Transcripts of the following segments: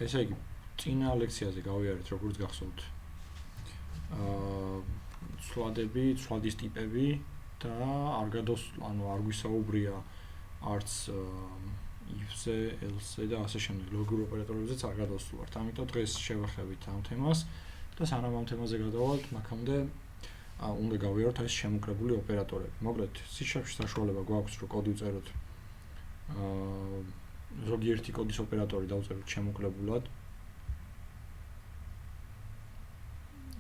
ესე იგი, წინა ლექციაზე გავიარეთ, როგორც გახსოვთ. ცვლადის ტიპები და არ გვისაუბრია არც if-ზე, else-ზე და ასე შემდეგ ლოგიკურ ოპერატორებზეც არ გადავსულვართ. ამიტომ დღეს შევახებით ამ თემას და სანამ ამ თემაზე გადავალთ, მაქამდე უნდა გავიაროთ ეს შემოკრებული ოპერატორები. მოკლედ, C# საშუალება გვაქვს, რომ კოდი ვწეროთ ზოგიერთი კოდის ოპერატორი დავწეროთ შემოკრებულად.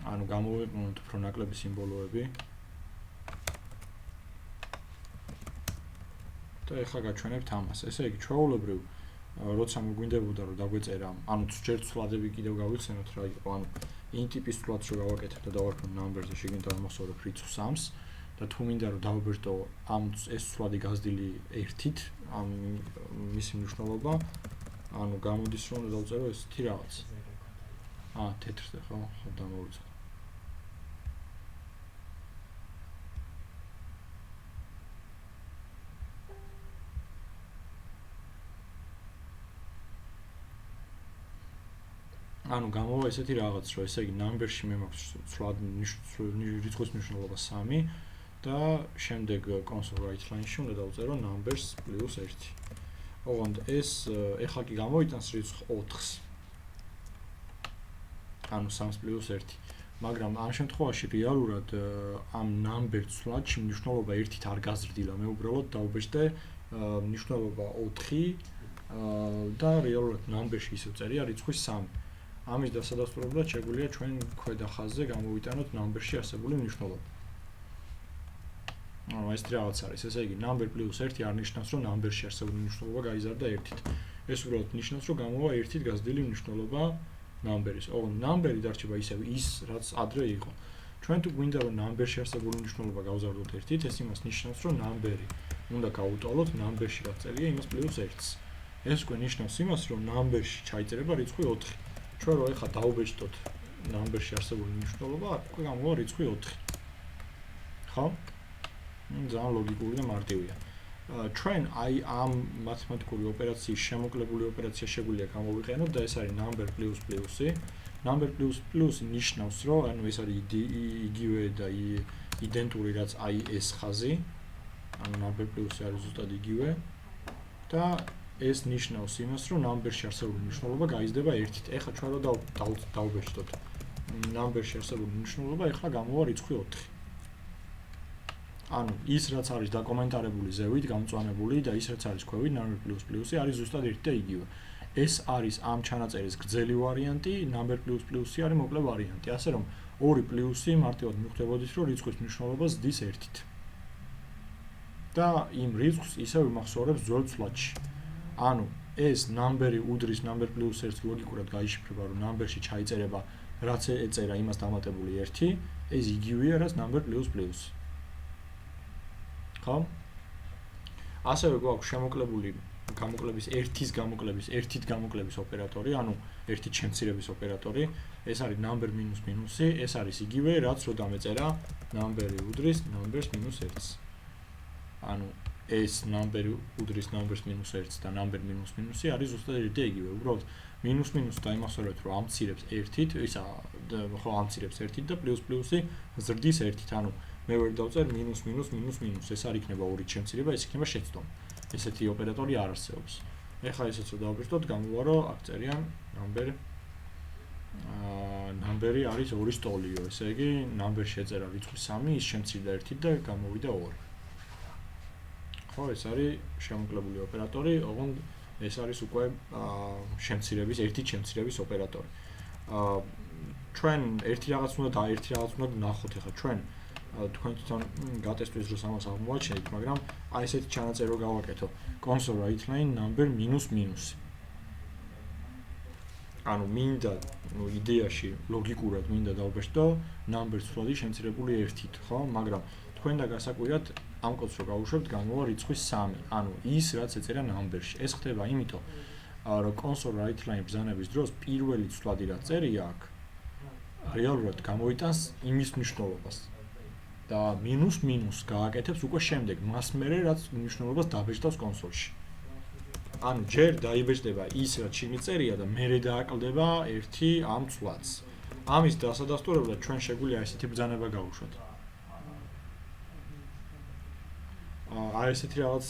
ანუ გამოვიყენოთ უფრო ნაკლები სიმბოლოები. და ეხლა გაჩვენებთ ამას. ესე იგი, ჩვეულებრივ, როცა მოგვინდებოდა რომ დაგვეწერა, ანუ ჯერ ცვლადები კიდევ გავიხსენოთ რა იყო, ანუ int ტიპის ცვლადს რო გავაკეთებ და დავარქვენ number-ზე, შეგინდა ამოვსწორებ რიცხვ 3-ს და თუ მინდა რომ დავაბეჭდო ეს ცვლადი გაზრდილი 1-ით, ამ მისი მნიშვნელობა, ანუ გამოდის რომ უნდა დავწერო ესეთი რაღაც. თეთრზე ხო დამოვიწყო. ანუ გამოვა ესეთი რაღაც, რომ ესე იგი number-ში მე მაქვს რიცხვის მნიშვნელობა 3 და შემდეგ console write line-ში უნდა დავწერო numbers + 1. ოღონდ ეს ეხლა კი გამოიტანს რიცხვ 4-ს. ანუ 3 + 1. მაგრამ ამ შემთხვევაში რეალურად ამ number ცვლადში მნიშვნელობა 1-ით არ გაზრდილა. მე უბრალოდ დავბეჭდე მნიშვნელობა 4 და რეალურად number-ში ისევ წერია რიცხვი 3. ამის დასადასტურებლად შეგვიძლია ჩვენ ქვედა ხაზზე გამოვიტანოთ number-ში არსებული მნიშვნელობა. ანუ ეს რაღაც არის, ესე იგი number + 1 არ ნიშნავს, რომ number-ში არსებული მნიშვნელობა გაიზარდა 1-ით. ეს უბრალოდ ნიშნავს, რომ გამოვა 1-ით გაზრდილი მნიშვნელობა number-ის. ოღონდ number-ი დარჩება ისევ ის, რაც ადრე იყო. ჩვენ თუ გვინდა რომ number-ში არსებული მნიშვნელობა გავზარდოთ 1-ით, ეს იმას ნიშნავს, რომ number-ი უნდა გავუტოლოთ number-ში რაც წერია იმას + 1-ს. ეს უკვე ნიშნავს იმას, რომ number-ში ჩაიწერება რიცხვი 4. ჩვენ რო ეხლა დავუბეჭდოთ number-ში არსებული მნიშვნელობა, უკვე გამოვა რიცხვი 4. ხო? ძალიან ლოგიკური და მარტივია. ჩვენ ამ მათემატიკური ოპერაციის შემოკლებული ოპერაცია შეგვიძლია გამოვიყენოთ და ეს არის number ++. number ++ ნიშნავს, რომ ანუ ეს არის იგივე და იდენტური რაც ეს ხაზი. ანუ number + არის ზუსტად იგივე და ეს ნიშნავს იმას, რომ number-ში არსებული მნიშვნელობა გაიზრდება 1-ით. ეხლა ჩვენ რო დავუბეჭდოთ number-ში არსებული მნიშვნელობა, ეხლა გამოვა რიცხვი 4. ანუ ის რაც არის დაკომენტარებული ზევით, გამწვანებული და ის რაც არის ქვევით number ++ არის ზუსტად 1 და იგივე. ეს არის ამ ჩანაწერის გრძელი ვარიანტი, number ++ არის მოკლე ვარიანტი. ასე რომ 2 პლუსი მარტივად მიხვდებოდით, რომ რიცხვის მნიშვნელობა ზრდის 1-ით. და იმ რიცხვს ისევ იმახსოვრებს ძველ ცვლადში. ანუ ეს number-ი უდრის number + 1-ს ლოგიკურად გაიშიფრება, რომ number-ში ჩაიწერება რაც ეწერა იმას დამატებული 1, ეს იგივეა რაც number ++. ხო? ასევე გვაქვს შემოკლებული გამოკლების 1-ით გამოკლების ოპერატორი, ანუ 1-ით შემცირების ოპერატორი. ეს არის number -, ეს არის იგივე რაც რო დამეწერა number-ი უდრის numbers -1-ს. ანუ ეს number-ი უდრის numbers -1 და number -, არის ზუსტად 1 და იგივე. უბრალოდ -- დაიმახსოვრებთ, რომ ამცირებს 1-ით, ხო ამცირებს 1-ით და ++ ზრდის 1-ით. ანუ მე ვერ დავწერ -, ეს არ იქნება 2-ით შემცირება, ეს იქნება შეცდომა. ესეთი ოპერატორი არ არსებობს. ეხლა ესეც რო დავაბეჭდოთ, გამოვა რომ აქ წერია number-ი არის 2-ის ტოლიო. ესე იგი number-ში ეწერა რიცხვი 3, ის შემცირდა 1-ით და გამოვიდა 2. ხო, ეს არის შემოკლებული ოპერატორი, ოღონდ ეს არის უკვე შემცირების 1-ით შემცირების ოპერატორი. ჩვენ ერთი რაღაც უნდა ვნახოთ ახლა ჩვენ თქვენ თვითონ გატესტვის დროს ამას აღმოაჩენთ, მაგრამ აი ესეთი ჩანაწერი რო გავაკეთო. console write line number -. ანუ მინდა, იდეაში ლოგიკურად მინდა დავბეჭდო number ცვლადი შემცირებული 1-ით, ხო? მაგრამ თქვენ და გასაკვირად ამ კოდს რო გავუშვებთ, გამოვა რიცხვი 3. ანუ ის რაც ეწერა number-ში. ეს ხდება იმიტომ, რომ console write line ბრძანების დროს პირველი ცვლადი რაც წერია აქ რეალურად გამოიტანს იმის მნიშვნელობას. და -- გააკეთებს უკვე შემდეგ, მას მერე რაც მნიშვნელობას დაბეჭდავს კონსოლში. ანუ ჯერ დაიბეჭდება ის რაც შემიწერია და მერე დააკლდება ერთი ამ ცვლადს. ამის დასადასტურებლად ჩვენ შეგვიძლია ესეთი ბრძანება გავუშვათ. აი ესეთი რაღაც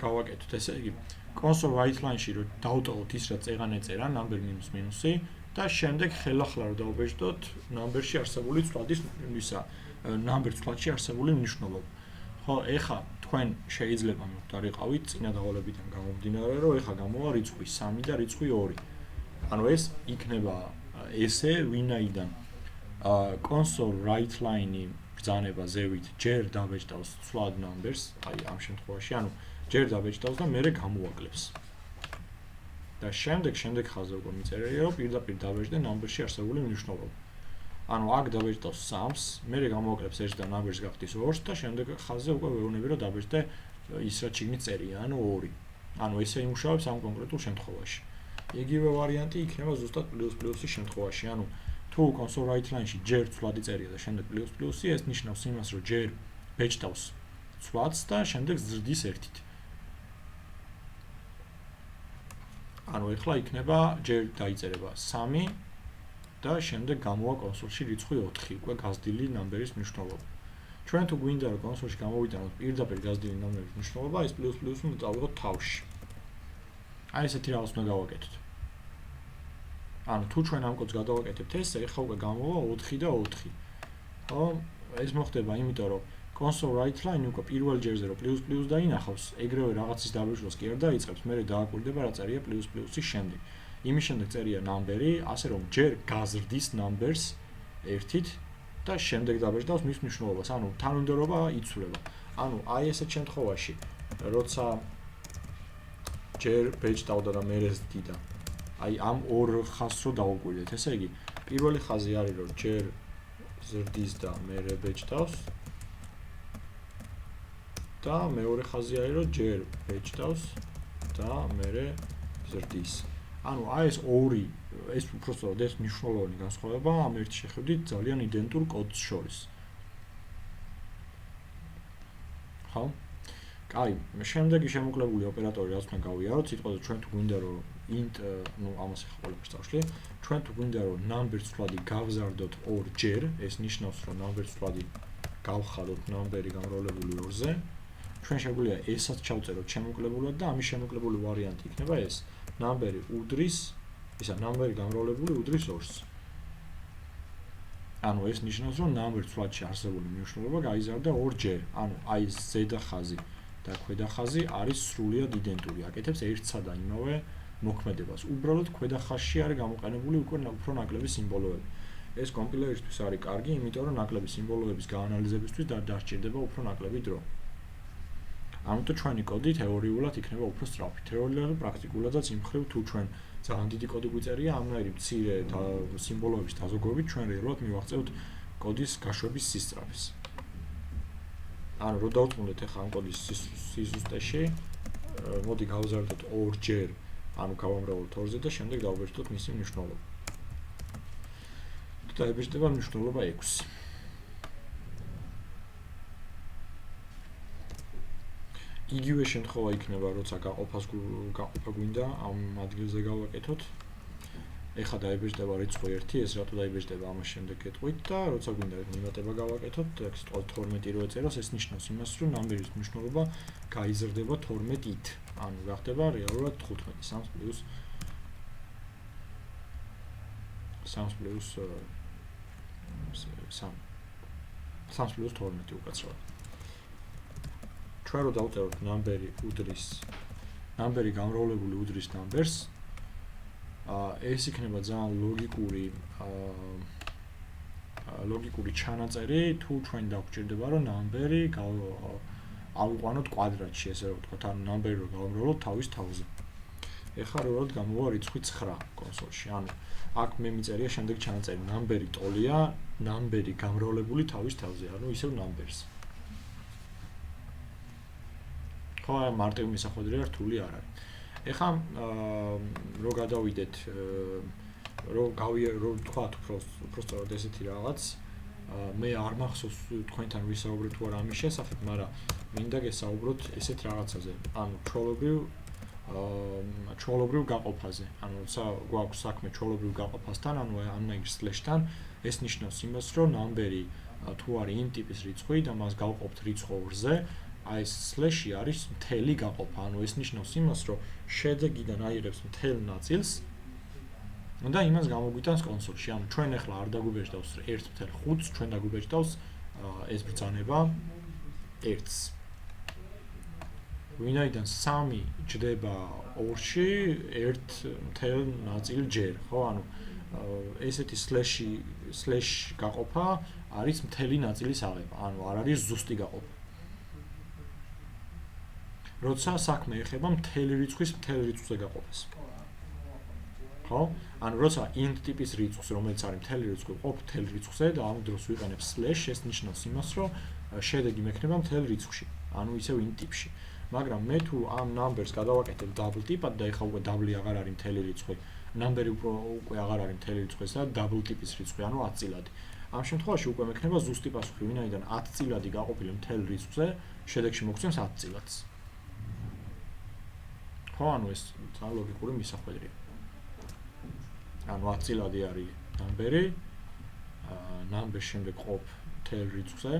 გავაკეთოთ, ესე იგი console write line-ში რომ დავტოვოთ ის რაც წეღან ეწერა number minus minus-ი და შემდეგ ხელახლა რომ დავბეჭდოთ number-ში არსებული ცვლადის ისა number ცვლადში არსებული მნიშვნელობა. ხო, ეხა თქვენ შეიძლება მოვდარიყავით წინა დავალებიდან გამომდინარე, რომ ეხა გამოვა რიცხვი 3 და რიცხვი 2. ანუ ეს იქნება ესე ვინაიდან console write line-ი ბრძანება ზევით ჯერ დაბეჭდავს ცვლად numbers, აი ამ შემთხვევაში, ანუ ჯერ დაბეჭდავს და მერე გამოაკლებს. და შემდეგ ხაზზე უკვე მიწერია, რომ პირდაპირ დაბეჭდე number-ში არსებული მნიშვნელობა. ანუ აქ დაბეჭდავს 3-ს, მერე გამოაკლებს 1 და numbers გახდის 2-ს და შემდეგ ხაზზე უკვე ვეუბნები, რომ დაბეჭდე ის რაც შიგნით წერია, ანუ 2. ანუ ესე იმუშავებს ამ კონკრეტულ შემთხვევაში. იგივე ვარიანტი იქნება ზუსტად პლუს-პლუსის შემთხვევაში, ანუ თუ console write line-ში ჯერ ცვლადი წერია და შემდეგ პლუს-პლუსი, ეს ნიშნავს იმას, რომ ჯერ ბეჭდავს ცვლადს და შემდეგ ზრდის 1-ით. ანუ ეხლა იქნება ჯერ დაიწერება 3 და შემდეგ გამოვა კონსოლში რიცხვი 4, უკვე გაზრდილი ნამბერის მნიშვნელობა. ჩვენ თუ გვინდა რომ კონსოლში გამოვიტანოთ პირდაპირ გაზრდილი ნამბერის მნიშვნელობა, ეს პლუს-პლუსი უნდა წავიღოთ თავში. აი ესეთი რაღაც უნდა გავაკეთოთ. ანუ თუ ჩვენ ამ კოდს გადავაკეთებთ ესე, ეხლა უკვე გამოვა 4 და 4. ხო, ეს მოხდება იმიტომ რომ console write line უკვე პირველ ჯერზე რომ პლუს-პლუს დაინახავს, ეგრევე რაღაცის დაბეჭდვას კი არ დაიწყებს, მერე დააკვირდება რა წერია პლუს-პლუსის შემდეგ. იმის შემდეგ წერია ნამბერი, ასე რომ ჯერ გაზრდის numbers 1-ით და შემდეგ დაბეჭდავს მის მნიშვნელობას. ანუ თანმიმდევრობა იცვლება. ანუ აი ესეთ შემთხვევაში, როცა ჯერ ბეჭდავდა და მერე ზრდიდა. აი ამ ორ ხაზს რო დავუკვირდეთ, ესე იგი, პირველი ხაზი არის რომ ჯერ ზრდის და მერე ბეჭდავს და მეორე ხაზი არის რომ ჯერ ბეჭდავს და მერე ზრდის. ანუ აი ეს ორი, ეს უბრალოდ ეს მნიშვნელოვანი განსხვავება ამ ერთი შეხედვით ძალიან იდენტურ კოდს შორის. ხო? კაი, შემდეგი შემოკლებული ოპერატორი რაც უნდა გავიაროთ, სიტყვაზე ჩვენ თუ გვინდა რომ int, ну, ამას ახლა ყველაფერს დავშლი. ჩვენ თუ გვინდა რომ number ცვლადი გავზარდოთ ორჯერ, ეს ნიშნავს რომ number ცვლადი გავხადოთ number-ი გამრავლებული 2-ზე. ჩვენ შეგვიძლია ესაც ჩავწეროთ შემოკლებულად და ამის შემოკლებული ვარიანტი იქნება ეს. number-ი უდრის, ისა number-ი გამრავლებული უდრის 2-ს. ანუ ეს ნიშნავს რომ number ცვლადში არსებული მნიშვნელობა გაიზარდა ორჯერ. ანუ აი ეს ზედა ხაზი და ქვედა ხაზი არის სრულიად იდენტური. აკეთებს ერთსა და იმავე მოქმედებას. უბრალოდ ქვედა ხაზში არის გამოყენებული უკვე უფრო ნაკლები სიმბოლოები. ეს კომპილერისთვის არის კარგი, იმიტომ რომ ნაკლები სიმბოლოების გაანალიზებისთვის დასჭირდება უფრო ნაკლები დრო. ამიტომ ჩვენი კოდი თეორიულად იქნება უფრო სწრაფი. თეორიულად და პრაქტიკულადაც იმ მხრივ თუ ჩვენ ძალიან დიდი კოდი გვიწერია, ამნაირი მცირე სიმბოლოების დაზოგობით ჩვენ რეალურად მივაღწევთ კოდის გაშვების სისწრაფეს. ანუ რო დავწმუნდეთ ახლა ამ კოდის სიზუსტეში, მოდი გავზარდოთ ორჯერ, ანუ გავამრავლოთ 2-ზე და შემდეგ დავბეჭდოთ მისი მნიშვნელობა. თუ დაიბეჭდება მნიშვნელობა 6. იგივე შემთხვევა იქნება, როცა გაყოფა გვინდა ამ ადგილზე გავაკეთოთ. ეხლა დაიბეჭდება რიცხვი 1, ეს რატო დაიბეჭდება ამას შემდეგ გეტყვით და როცა გვინდა მიმატება გავაკეთოთ, ეს 12 რო ეწეროს, ეს ნიშნავს იმას, რომ ნამბერის მნიშვნელობა გაიზრდება 12-ით. ანუ გახდება რეალურად 15, 3 პლუს 3 პლუს 12 უკაცრავად. ჩვენ რო დავწეროთ ნამბერი უდრის, ნამბერი გამრავლებული უდრის numbers, ეს იქნება ძალიან ლოგიკური ჩანაწერი, თუ ჩვენ დაგვჭირდება რომ ნამბერი ავიყვანოთ კვადრატში, ესე რომ ვთქვათ, ანუ ნამბერი რო გავამრავლოთ თავის თავზე. ეხლა რეალურად გამოვა რიცხვი 9 კონსოლში. ანუ აქ მე მიწერია შემდეგ ჩანაწერი, ნამბერი ტოლია, ნამბერი გამრავლებული თავის თავზე, ანუ ისევ numbers. ხო, მარტივი მისახვედრია რთული არ არის. ეხლა რო გადავიდეთ, რო ვთქვათ უფრო სწორად ესეთი რაღაც, მე არ მახსოვს თქვენთან ვისაუბრეთ თუ არა ამის შესახებ, მაგრამ მინდა გესაუბროთ ესეთ რაღაცაზე. ანუ ჩვეულებრივ ჩვეულებრივ გაყოფაზე. ანუ როცა გვაქვს საქმე ჩვეულებრივ გაყოფასთან, ანუ ამნაირ სლეშთან, ეს ნიშნავს იმას, რომ ნამბერი თუ არის int ტიპის რიცხვი და მას გავყოფთ რიცხვ 2-ზე, აი ეს სლეში არის მთელი გაყოფა. ანუ ეს ნიშნავს იმას, რომ შედეგიდან აიღებს მთელ ნაწილს და იმას გამოგვიტანს კონსოლში. ანუ ჩვენ ახლა არ დაგვიბეჭდავს 1.5-ს, ჩვენ დაგვიბეჭდავს ეს ბრძანება 1-ს. ვინაიდან 3 ჯდება 2-ში, 1 ნაწილი ჯერ, ხო? ანუ ესეთი სლეშ გაყოფა არის მთელი ნაწილის აღება, ანუ არ არის ზუსტი გაყოფა. როცა საქმე ეხება მთელი რიცხვის მთელ რიცხვზე გაყოფას. ხო? ანუ როცა int ტიპის რიცხვს, რომელიც არის მთელი რიცხვი, ყოფ მთელ რიცხვზე და ამ დროს ვიყენებ სლეშ, ეს ნიშნავს იმას, რომ შედეგი მექნება მთელ რიცხვში, ანუ ისევ int ტიპში. მაგრამ მე თუ ამ numbers გადავაკეთებ double ტიპად და ეხლა უკვე double აღარ არის მთელი რიცხვი, number უკვე აღარ არის მთელი რიცხვი და double ტიპის რიცხვი, ანუ 10 წილადი. ამ შემთხვევაში უკვე მექნება ზუსტი პასუხი, ვინაიდან 10 წილადი გაყოფილი მთელ რიცხვზე, შედეგში მოგცემს 10 წილადს. ხო, ანუ ეს ძალიან ლოგიკური მისახვედრია. ანუ 10 წილადი არის number-ი, number-ს შემდეგ ყოფ მთელ რიცხვზე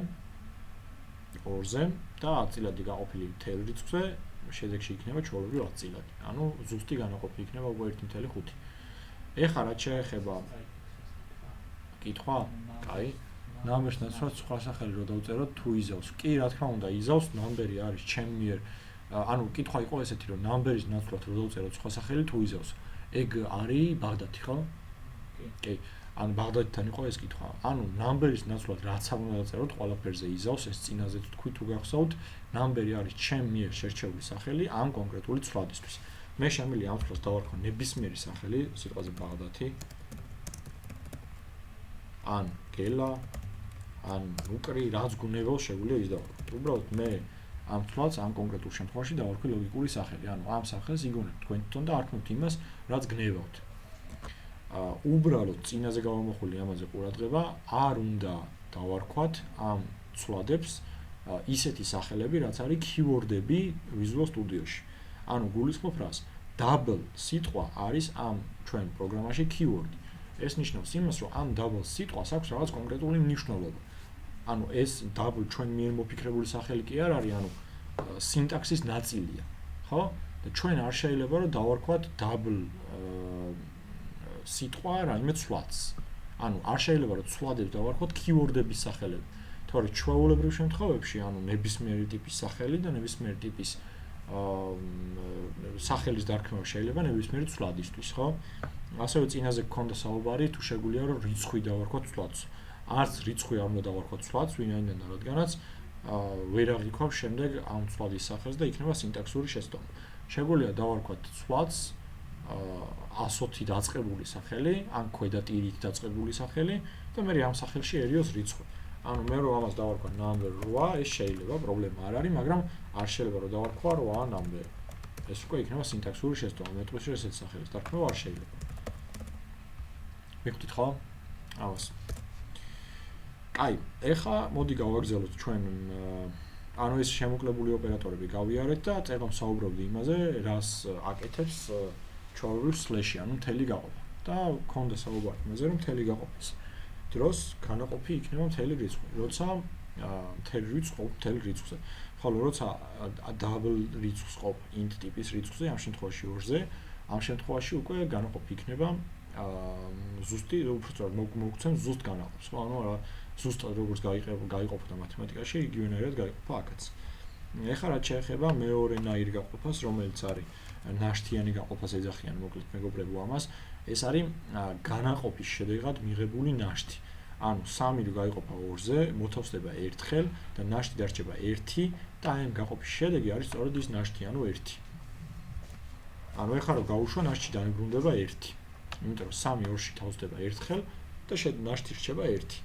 2-ზე და 10 წილადი გაყოფილი მთელ რიცხვზე, შედეგში იქნება ჩვეულებრივ 10 წილადი. ანუ ზუსტი განაყოფი იქნება უკვე 1.5. ეხლა რაც შეეხება კითხვა, კაი, numbers ნაცვლად სხვა სახელი რო დავწეროთ თუ იზავს. კი, რა თქმა უნდა, იზავს, number-ი არის ჩემი მიერ. ანუ კითხვა იყო ესეთი, რომ numbers ნაცვლად რო დავწეროთ სხვა სახელი თუ იზავს. ეგ არის ბაღდათი, ხო? კი. ანუ ბაღდათთან იყო ეს კითხვა. ანუ numbers ნაცვლად რაც არ უნდა დაწეროთ, ყველაფერზე იზავს, ეს წინაზე თქვი თუ გახსოვთ, number-ი არის ჩემი მიერ შერჩეული სახელი ამ კონკრეტული ცვლადისთვის. მე შემიძლია ამ ცვლას დავარქვა ნებისმიერი სახელი, სიტყვაზე ბაღდათი. ან გელა, ან ნუკრი, რაც გუნებელ შეგვიძლია ის დავარქვათ. უბრალოდ მე ამ თვალს ამ კონკრეტულ შემთხვევაში დავარქვი ლოგიკური სახელი. ანუ ამ სახელს იგონებთ თქვენ თვითონ და არქმევთ იმას, რაც გნებავთ. უბრალოდ წინაზე გავამოხული ამაზე ყურადღება, არ უნდა დავარქვათ ამ ცვლადებს ისეთი სახელები, რაც არის keyword-ები Visual Studio-ში. ანუ გულისხმობ რას? double სიტყვა არის ამ ჩვენ პროგრამაში keyword-ი. ეს ნიშნავს იმას, რომ ამ double სიტყვას აქვს რაღაც კონკრეტული მნიშვნელობა. ანუ ეს double ჩვენ მიერ მოფიქრებული სახელი კი არ არის, ანუ სინტაქსის ნაწილია, ხო? და ჩვენ არ შეიძლება რომ დავარქვათ double სიტყვა რაიმე ცვლადს. ანუ არ შეიძლება რომ ცვლადებს დავარქვათ keyword-ების სახელები. თორე ჩვეულებრივ შემთხვევებში, ანუ ნებისმიერი ტიპის სახელი და ნებისმიერი ტიპის სახელის დარქმევა შეიძლება ნებისმიერი ცვლადისთვის, ხო? ასევე წინაზე გქონდა საუბარი, თუ შეგვიძლია რომ რიცხვი დავარქვათ ცვლადს. არც რიცხვი არ უნდა დავარქვათ ცვლადს, ვინაიდან რადგანაც ვერ აღიქვამს შემდეგ ამ ცვლადის სახელს და იქნება სინტაქსური შესტომა. შეგვიძლია დავარქვათ ცვლადს 120 დაწყებული სახელი, ან ქვედა ტირით დაწყებული სახელი და მე ამ სახელშიერიოს რიცხვი. ანუ მე რომ ამას დავარქვა number 8, ეს შეიძლება, პრობლემა არ არის, მაგრამ არ შეიძლება რომ დავარქვა 8 number. ეს უკვე იქნება სინტაქსური შესტომა, მეტყვისში ესეთი სახელის დარქმევა არ შეიძლება. მიგხვდით ხო? ამას. აი, ეხლა მოდი გავაგზავნოთ ჩვენ ანუ ეს შემოკლებული ოპერატორები გავიარეთ და წერდა საუბრობდი იმაზე, რას აკეთებს ჩვეულებრივ სლეში, ანუ მთელი გაყოფა. და გქონდა საუბარი იმაზე, რომ მთელი გაყოფის დროს განაყოფი იქნება მთელი რიცხვი. როცა მთელი რიცხვი მთელი რიცხვზე. ხოლო როცა double რიცხვს ყოფ int ტიპის რიცხვზე, ამ შემთხვევაში 2-ზე, ამ შემთხვევაში უკვე განაყოფი იქნება ზუსტი, უბრალოდ მოგცემს ზუსტ განაყოფს. ხო, ანუ რა ზუსტად როგორც გაიყოფოდა მათემატიკაში, იგივენაირად გაიყოფა აქაც. ეხლა რაც შეეხება მეორენაირ გაყოფას, რომელიც არის ნაშთიანი გაყოფას ეძახიან მოკლედ მეგობრებო ამას, ეს არის განაყოფის შედეგად მიღებული ნაშთი. ანუ 3 რო გაიყოფა 2-ზე, მოთავსდება ერთხელ და ნაშთი დარჩება 1 და აი ამ გაყოფის შედეგი არის სწორედ ის ნაშთი, ანუ 1. ანუ ეხლა რო გავუშვა ნაშთი დაუბრუნდება 1. იმიტომ რომ 3 2-ში თავსდება ერთხელ და ნაშთი რჩება 1.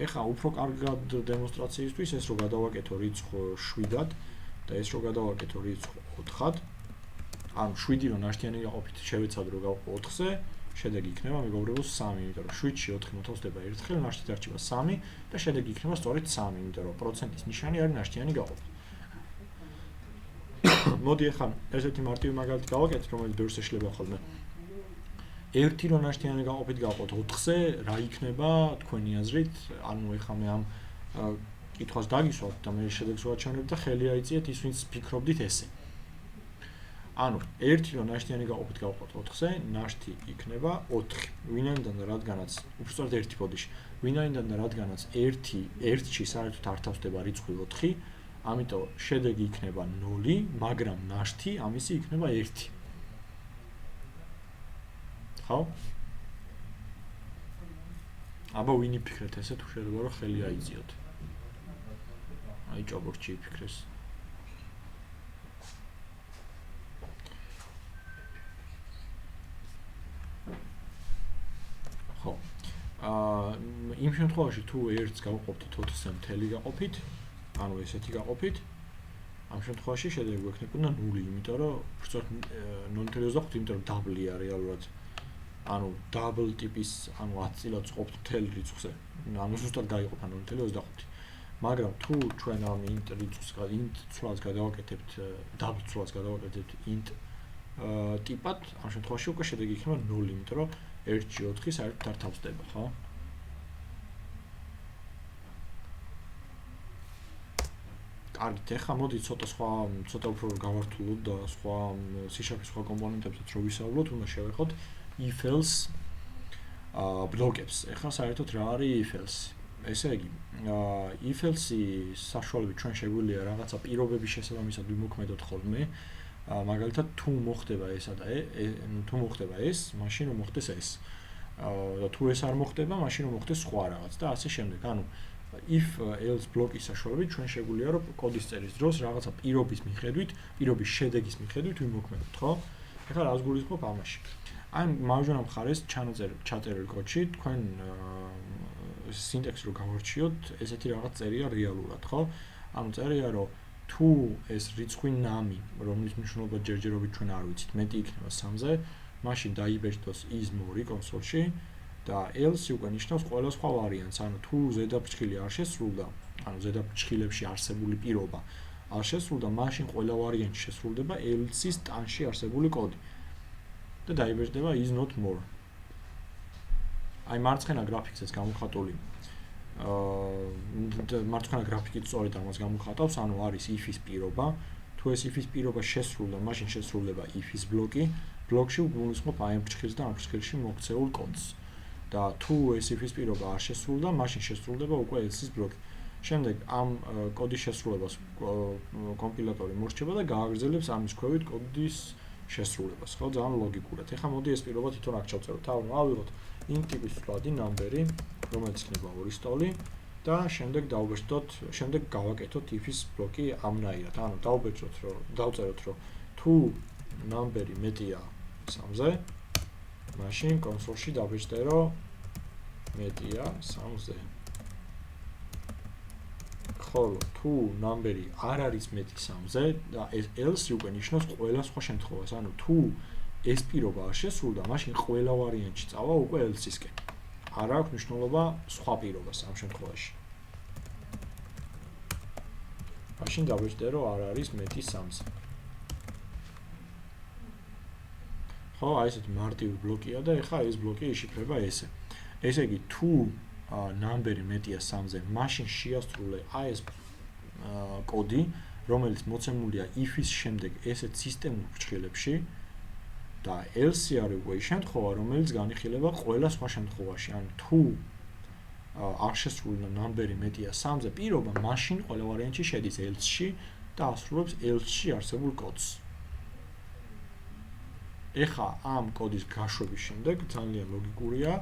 ეხლა უფრო კარგად დემონსტრაციისთვის ეს რო გადავაკეთო რიცხვ 7-ად და ეს რო გადავაკეთო რიცხვ 4-ad, ანუ 7 რო ნაშთიანი გაყოფით შევეცად რო გავყო 4-ზე, შედეგი იქნება მეგობრებო 3, იმიტომ რომ 7-ში 4 მოთავსდება ერთხელ, ნაშთი დარჩება 3 და შედეგი იქნება სწორედ 3, იმიტომ რომ პროცენტის ნიშანი არის ნაშთიანი გაყოფა. მოდი ახლა ესეთი მარტივი მაგალითი გავაკეთეთ, რომელიც ბევრს ეშლება ხოლმე. 1 რო ნაშთიანი გაყოფით გავყოთ 4-ზე, რა იქნება თქვენი აზრით? ანუ ახლა მე ამ კითხვას დაგისვათ და მე შედეგს ვაჩვენებ და ხელი აიწიეთ ის, ვინც ფიქრობდით ესე. ანუ 1 რო ნაშთიანი გაყოფით გავყოთ 4-ზე, ნაშთი იქნება 4. ვინაიდან და რადგანაც, უბრალოდ 1 ბოდიში. ვინაიდან და რადგანაც 1-ში საერთოდ არ თავსდება რიცხვი 4, ამიტომ შედეგი იქნება 0, მაგრამ ნაშთი ამისი იქნება 1. ხო? აბა ვინი ფიქრეთ ესე თუ შეიძლება რომ ხელი აიძიოთ. აი ჭაბურჩი იფიქრეს. ხო. იმ შემთხვევაში თუ 1-ს გავყოფთ 4-ზე მთელი გაყოფით, ანუ ესეთი გაყოფით, ამ შემთხვევაში შედეგი გვექნებოდა 0, იმიტომ რომ უბრალოდ 0.25, იმიტომ რომ დაბლია რეალურად. ანუ დაბლ ტიპის, ანუ 10 წილად ყოფთ მთელ რიცხვზე. ანუ ზუსტად გაიყოფა 0.25. მაგრამ თუ ჩვენ ამ int რიცხვს, int ცვლას გადავაკეთებთ, დაბლ ცვლას გადავაკეთებთ int ტიპად, ამ შემთხვევაში უკვე შედეგი იქნება 0, იმიტომ რომ 1-ში 4 საერთოდ არ თავსდება, ხო? კარგით, ახლა მოდი ცოტა უფრო გავართულოთ და სხვა C# სხვა კომპონენტებსაც რო ვისაუბროთ, უნდა შევეხოთ if-else ბლოკებს. ახლა საერთოდ რა არის if-else? ესე იგი, if-else-ის საშუალებით ჩვენ შეგვიძლია რაღაცა პირობების შესაბამისად ვიმოქმედოთ ხოლმე. მაგალითად, თუ მოხდება ესა და თუ მოხდება ეს, მაშინ რომ მოხდეს ეს. და თუ ეს არ მოხდება, მაშინ რომ მოხდეს სხვა რაღაც და ასე შემდეგ. ანუ if-else ბლოკის საშუალებით ჩვენ შეგვიძლია რომ კოდის წერის დროს რაღაცა პირობის მიხედვით, პირობის შედეგის მიხედვით ვიმოქმედოთ, ხო? ახლა რას გულისხმობ ამაში? აი მარჯვენა მხარეს ჩაწერილ კოდში თქვენ სინტაქსი რო გავარჩიოთ, ესეთი რაღაც წერია რეალურად, ხო? ანუ წერია რომ თუ ეს რიცხვი ნამი, რომლის მნიშვნელობა ჯერჯერობით ჩვენ არ ვიცით, მეტი იქნება 3-ზე, მაშინ დაიბეჭდოს is more კონსოლში და else უკვე ნიშნავს ყველა სხვა ვარიანტს, ანუ თუ ზედაფრჩხილი არ შესრულდა, ანუ ზედაფრჩხილებში არსებული პირობა არ შესრულდა, მაშინ ყველა ვარიანტი შესრულდება else-ის ტანში არსებული კოდი. და დაიბეჭდება is not more. აი მარცხენა გრაფიკსაც გამოვხატული. მარცხენა გრაფიკით სწორედ ამას გამოვხატავს, ანუ არის if-ის პირობა. თუ ეს if-ის პირობა შესრულდა, მაშინ შესრულდება if-ის ბლოკი. ბლოკში უგულისხმობ აი ამ ფრჩხილს და ამ ფრჩხილში მოქცეულ კოდს. და თუ ეს if-ის პირობა არ შესრულდა, მაშინ შესრულდება უკვე else-ის ბლოკი. შემდეგ ამ კოდის შესრულებას კომპილატორი მორჩება და გააგრძელებს ამის ქვევით კოდის შესრულებას, ხო, ძალიან ლოგიკურად. ეხლა მოდი ეს პირობა თვითონ აქ ჩავწეროთ. თავი ავიღოთ int ტიპის ვადი ნამბერი, რომელიც იქნება 2 სტოლი და შემდეგ გავაკეთოთ if-ის ბლოკი ამნაირად. ანუ დავწეროთ რომ თუ ნამბერი მეტია 3-ზე, მაშინ კონსოლში დაბეჭდე რომ მეტია 3-ზე. ხოლო თუ ნამბერი არ არის მეტი 3-ზე და ეს else უკვე ნიშნავს ყველა სხვა შემთხვევას. ანუ თუ ეს პირობა არ შესრულდა, მაშინ ყველა ვარიანტში წავა უკვე else-ისკენ. არ აქვს მნიშვნელობა სხვა პირობას ამ შემთხვევაში. მაშინ დავეჭდე რომ არ არის მეტი 3-ზე. ხო, აი ესეთი მარტივი ბლოკია და ეხლა ეს ბლოკი იშიფრება ესე. ესე იგი, თუ ნამბერი მეტია 3-ზე, მაშინ შეასრულე აი ეს კოდი, რომელიც მოცემულია if-ის შემდეგ ესეთ სისტემურ ფრჩხილებში და else არის უკვე შემთხვევა, რომელიც განიხილება ყველა სხვა შემთხვევაში. ანუ თუ არ შესრულდა ნამბერი მეტია 3-ზე პირობა, მაშინ ყველა ვარიანტში შედის else-ში და ასრულებს else-ში არსებულ კოდს. ეხლა ამ კოდის გაშვების შემდეგ ძალიან ლოგიკურია,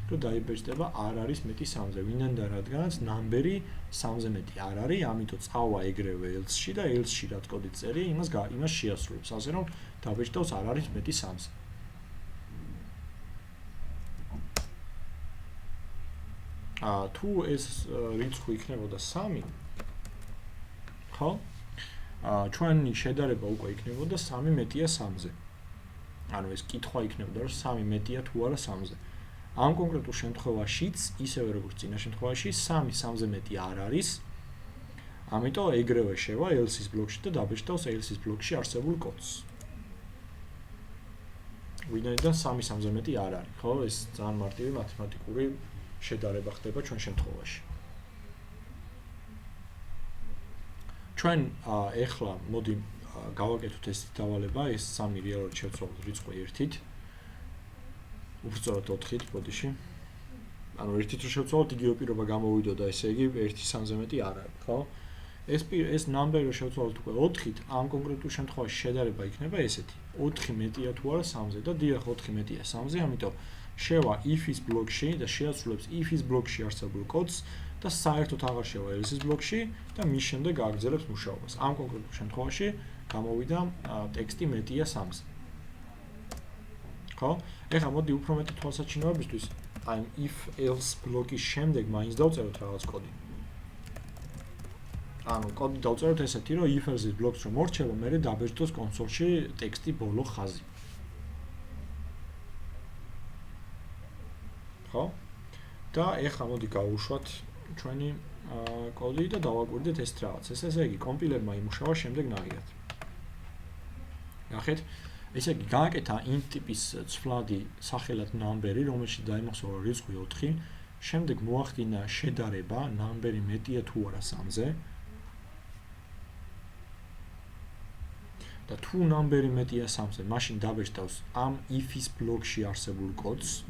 რომ დაიბეჭდება არ არის მეტი 3-ზე, ვინაიდან რადგანაც ნამბერი 3-ზე მეტი არ არის, ამიტომ წავა ეგრევე else-ში და else-ში რაც კოდი წერი, იმას შეასრულებს, ასე რომ დაბეჭდავს არ არის მეტი 3-ზე. თუ ეს რიცხვი იქნებოდა 3, ხო? ჩვენი შედარება უკვე იქნებოდა 3 მეტია 3-ზე. ანუ ეს კითხვა იქნებოდა, რომ 3 მეტია თუ არა 3-ზე. ამ კონკრეტულ შემთხვევაშიც, ისევე როგორც წინა შემთხვევაში, 3 3-ზე მეტი არ არის. ამიტომ ეგრევე შევა else-ის ბლოკში და დაბეჭდავს else-ის ბლოკში არსებულ კოდს. ვინაიდან 3-3-ზე მეტი არ არის, ხო? ეს ძალიან მარტივი მათემატიკური შედარება ხდება ჩვენ შემთხვევაში. ჩვენ ეხლა მოდი გავაკეთოთ ეს დავალება, ეს 3 რეალურად შევცვალოთ რიცხვი 1-ით. უბრალოდ 4-ით ბოდიში. ანუ 1-ით რო შევცვალოთ, იგივე პირობა გამოვიდოდა, ესე იგი 1-3-ზე მეტი არ არის, ხო? ეს ნამბერი რო შევცვალოთ უკვე 4-ით, ამ კონკრეტულ შემთხვევაში შედარება იქნება ესეთი. 4 მეტია თუ არა 3-ზე და დიახ 4 მეტია 3-ზე, ამიტომ შევა if-ის ბლოკში და შეასრულებს if-ის ბლოკში არსებულ კოდს და საერთოდ აღარ შევა else-ის ბლოკში და მის შემდეგ გააგრძელებს მუშაობას. ამ კონკრეტულ შემთხვევაში გამოვიდა ტექსტი მეტია 3-ზე. ხო? ეხლა მოდი უფრო მეტი თვალსაჩინოებისთვის აი if else ბლოკის შემდეგ მაინც დავწეროთ რაღაც კოდი. ანუ კოდი დავწეროთ ესეთი, რომ if else-ის ბლოკს რომ მორჩება, მერე დაბეჭდოს კონსოლში ტექსტი ბოლო ხაზი. ხო? და ეხლა მოდი გავუშვათ ჩვენი კოდი და დავაკვირდეთ ეს რაღაც. ესე იგი, კომპილერმა იმუშავა შემდეგნაირად. ნახეთ, ესე იგი, გააკეთა int ტიპის ცვლადი სახელად ნამბერი, რომელშიც დაიმახსოვრა რიცხვი 4, შემდეგ მოახდინა შედარება ნამბერი მეტია თუ არა 3-ზე. და თუ ნამბერი მეტია 3-ზე, მაშინ დაბეჭდავს ამ if-ის ბლოკში არსებულ კოდს.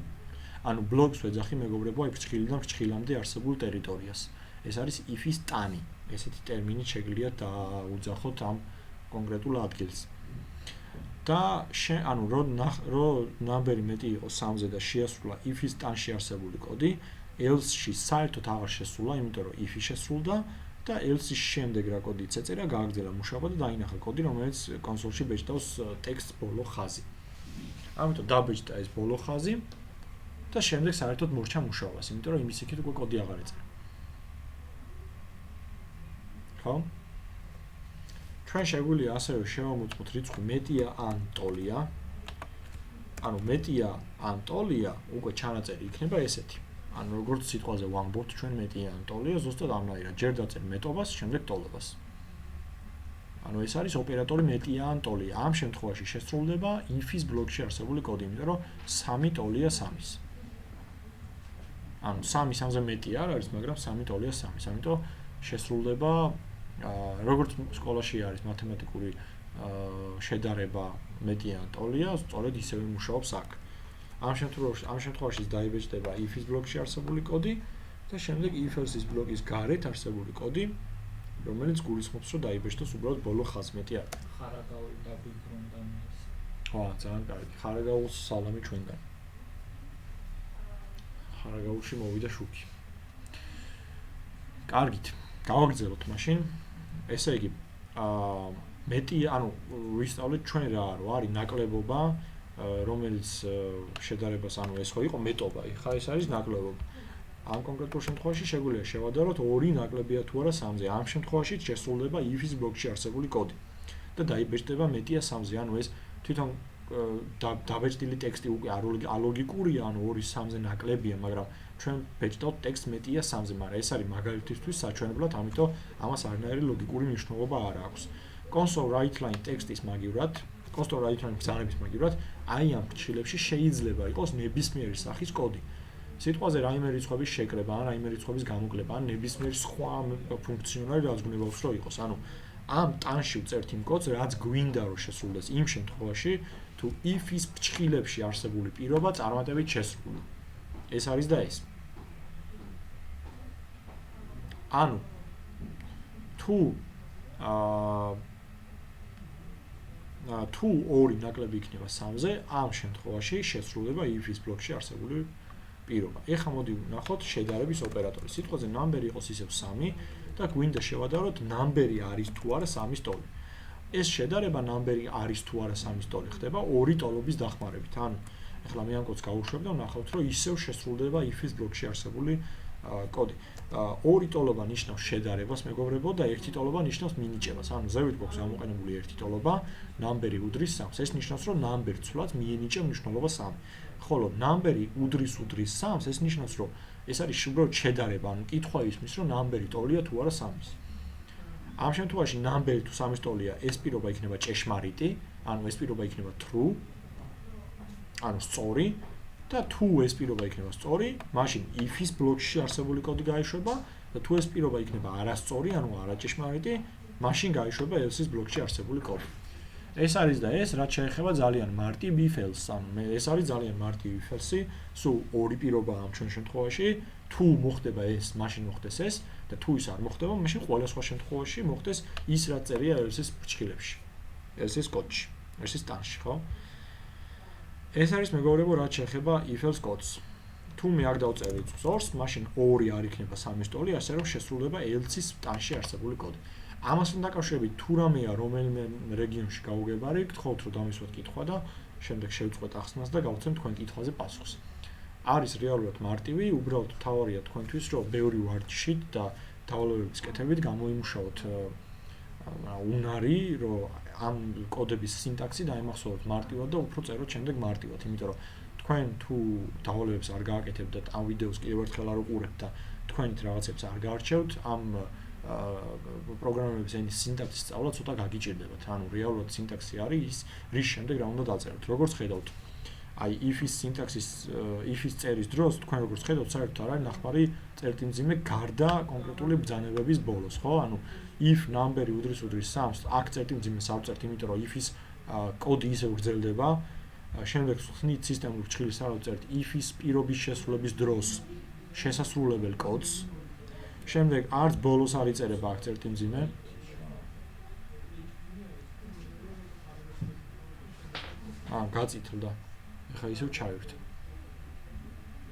ანუ ბლოკს ვეძახი მეგობრებო, აი ფრჩხილიდან ფრჩხილამდე არსებულ ტერიტორიას. ეს არის if-ის ტანი. ესეთი ტერმინით შეგიძლიათ დაუძახოთ ამ კონკრეტულ ადგილს. და ანუ რო ნამბერი მეტი იყო 3-ზე და შეასრულა if-ის ტანში არსებული კოდი, else-ში საერთოდ აღარ შესრულა, იმიტომ რომ if-ი შესრულდა და else-ის შემდეგ რა კოდი წეწერა, გააგრძელა მუშაობა და დაინახა კოდი, რომელიც კონსოლში ბეჭდავს ტექსტს ბოლო ხაზი. ამიტომ დაბეჭდა ეს ბოლო ხაზი და შემდეგ საერთოდ მორჩა მუშაობას, იმიტომ რომ იმის იქით უკვე კოდი აღარ ეწერა. ხო? ჩვენ შეგვიძლია ასევე შევამოწმოთ რიცხვი მეტია ან ტოლია. ანუ მეტია ან ტოლია უკვე ჩანაწერი იქნება ესეთი. ანუ როგორც სიტყვაზე ვამბობთ ჩვენ მეტია ან ტოლია, ზუსტად ამნაირად ჯერ დაწერ მეტობას, შემდეგ ტოლობას. ანუ ეს არის ოპერატორი მეტია ან ტოლია. ამ შემთხვევაში შესრულდება if-ის ბლოკში არსებული კოდი, იმიტომ რომ 3 ტოლია 3-ის. ანუ 3-3-ზე მეტი არ არის, მაგრამ 3 ტოლია 3-ის. ამიტომ შესრულდება როგორც სკოლაში არის მათემატიკური შედარება მეტია ან ტოლია, სწორედ ისევე მუშაობს აქ. ამ შემთხვევაში დაიბეჭდება if-ის ბლოკში არსებული კოდი და შემდეგ if else-ის ბლოკის გარეთ არსებული კოდი, რომელიც გულისხმობს, რომ დაიბეჭდოს უბრალოდ ბოლო ხაზი მეტი არ. ხარაგაული დაბიბრუნდან ის. ხო, ძალიან კარგი. ხარაგაულს სალამი ჩვენგან. ხარაგაულში მოვიდა შუქი. კარგით. გავაგრძელოთ მაშინ. ესე იგი, მეტი, ანუ ვისწავლეთ ჩვენ რა არის ნაკლებობა, რომელიც შედარებას, ანუ ეს ხო იყო მეტობა, ხა ეს არის ნაკლებობა. ამ კონკრეტულ შემთხვევაში შეგვიძლია შევადაროთ 2 ნაკლებია თუ არა 3-ზე. ამ შემთხვევაში შესრულდება if-ის ბლოკში არსებული კოდი და დაიბეჭდება მეტია 3-ზე. ანუ ეს თვითონ დაბეჭდილი ტექსტი უკვე ალოგიკურია, ანუ 2-3-ზე ნაკლებია, მაგრამ ჩვენ ბეჭდავთ ტექსტს მეტია 3-ზე, მაგრამ ეს არის მაგალითისთვის საჩვენებლად, ამიტომ ამას არანაირი ლოგიკური მნიშვნელობა არ აქვს. console write line ტექსტის მაგივრად, console write line ბრძანების მაგივრად, აი ამ ფრჩხილებში შეიძლება იყოს ნებისმიერი სახის კოდი. სიტყვაზე რაიმე რიცხვების შეკრება, ან რაიმე რიცხვების გამოკლება, ან ნებისმიერი სხვა ფუნქციონალი რაც გუნებავს რომ იყოს. ანუ ამ ტანში ვწერთ იმ კოდს, რაც გვინდა რომ შესრულდეს იმ შემთხვევაში, თუ if-ის ფრჩხილებში არსებული პირობა წარმატებით შესრულდა. ეს არის და ეს. ანუ თუ 2 ნაკლები იქნება 3-ზე, ამ შემთხვევაში შესრულდება if-ის ბლოკში არსებული პირობა. ეხლა მოდი ვნახოთ შედარების ოპერატორი. სიტყვაზე ნამბერი იყოს ისევ 3 და გვინდა შევადაროთ ნამბერი არის თუ არა 3-ის ტოლი. ეს შედარება ნამბერი არის თუ არა 3-ის ტოლი ხდება 2 ტოლობის დახმარებით. ანუ ეხლა მე ამ კოდს გავუშვებ და ვნახავთ, რომ ისევ შესრულდება if-ის ბლოკში არსებული კოდი. 2 ტოლობა ნიშნავს შედარებას, მეგობრებო, და 1 ტოლობა ნიშნავს მინიჭებას. ანუ ზევით გვაქვს ამოყენებული 1 ტოლობა, ნამბერი უდრის 3-ს. ეს ნიშნავს, რომ ნამბერ ცვლად მიენიჭა მნიშვნელობა 3. ხოლო ნამბერი უდრის 3-ს, ეს ნიშნავს, რომ ეს არის უბრალოდ შედარება, ანუ კითხვა ისმის, რომ ნამბერი ტოლია თუ არა 3-ის. ამ შემთხვევაში ნამბერი თუ სამის ტოლია, ეს პირობა იქნება ჭეშმარიტი, ანუ ეს პირობა იქნება true, ანუ სწორი და თუ ეს პირობა იქნება სწორი, მაშინ if-ის ბლოკში არსებული კოდი გაიშვება და თუ ეს პირობა იქნება არასწორი, ანუ არაჭეშმარიტი, მაშინ გაიშვება else-ის ბლოკში არსებული კოდი. ეს არის და ეს რაც შეეხება ძალიან მარტივ if else-ს, ანუ ეს არის ძალიან მარტივ if else-ი, სულ ორი პირობაა ამ ჩვენ შემთხვევაში, თუ მოხდება ეს, მაშინ მოხდეს ეს და თუ ის არ მოხდება, მაშინ ყველა სხვა შემთხვევაში მოხდეს ის რაც წერია else-ის ფრჩხილებში, else-ის კოდში, else-ის ტანში, ხო? ეს არის მეგობრებო, რაც შეეხება if else კოდს. თუ მე არ დავწერე სწორს, მაშინ 2 არ იქნება 3-ის ტოლი, ასე რომ შესრულდება else-ის ტანში არსებული კოდი. ამასთან დაკავშირებით თუ რამეა რომელიმე რეგიონში გაუგებარი, გთხოვთ რომ დამისვათ კითხვა და შემდეგ შევწყვეტ ახსნას და გავცემ თქვენ კითხვაზე პასუხს. არის რეალურად მარტივი, უბრალოდ თავარია თქვენთვის, რომ ბევრი ვარჯიშით და დავალებების კეთებით გამოიმუშაოთ უნარი, რომ ამ კოდების სინტაქსი დაიმახსოვროთ მარტივად და უფრო წეროთ შემდეგ მარტივად, იმიტომ რომ თქვენ თუ დავალებებს არ გააკეთებთ და ამ ვიდეოს კიდევ ერთხელ არ უყურებთ და თქვენით რაღაცებს არ გაარჩევთ, ამ პროგრამების ენის სინტაქსის სწავლა ცოტა გაგიჭირდებათ. ანუ რეალურად სინტაქსი არის ის, რის შემდეგ რა უნდა დაწეროთ. როგორც ხედავთ, აი if-ის სინტაქსის if-ის წერის დროს თქვენ როგორც ხედავთ, საერთოდ არ არის ნახმარი წერტილმძიმე გარდა კონკრეტული ბრძანებების ბოლოს, ხო? ანუ if number-ი უდრის 3-ს, აქ წერტილმძიმეს ავწერთ, იმიტომ რომ if-ის კოდი ისევ გრძელდება. შემდეგ ხსნით სისტემურ ფრჩხილს არ ავწერთ if-ის პირობის შესრულების დროს შესასრულებელ კოდს. შემდეგ არც ბოლოს არ იწერება აქ წერტილმძიმე. გაწითლდა. ეხლა ისევ ჩავირთ.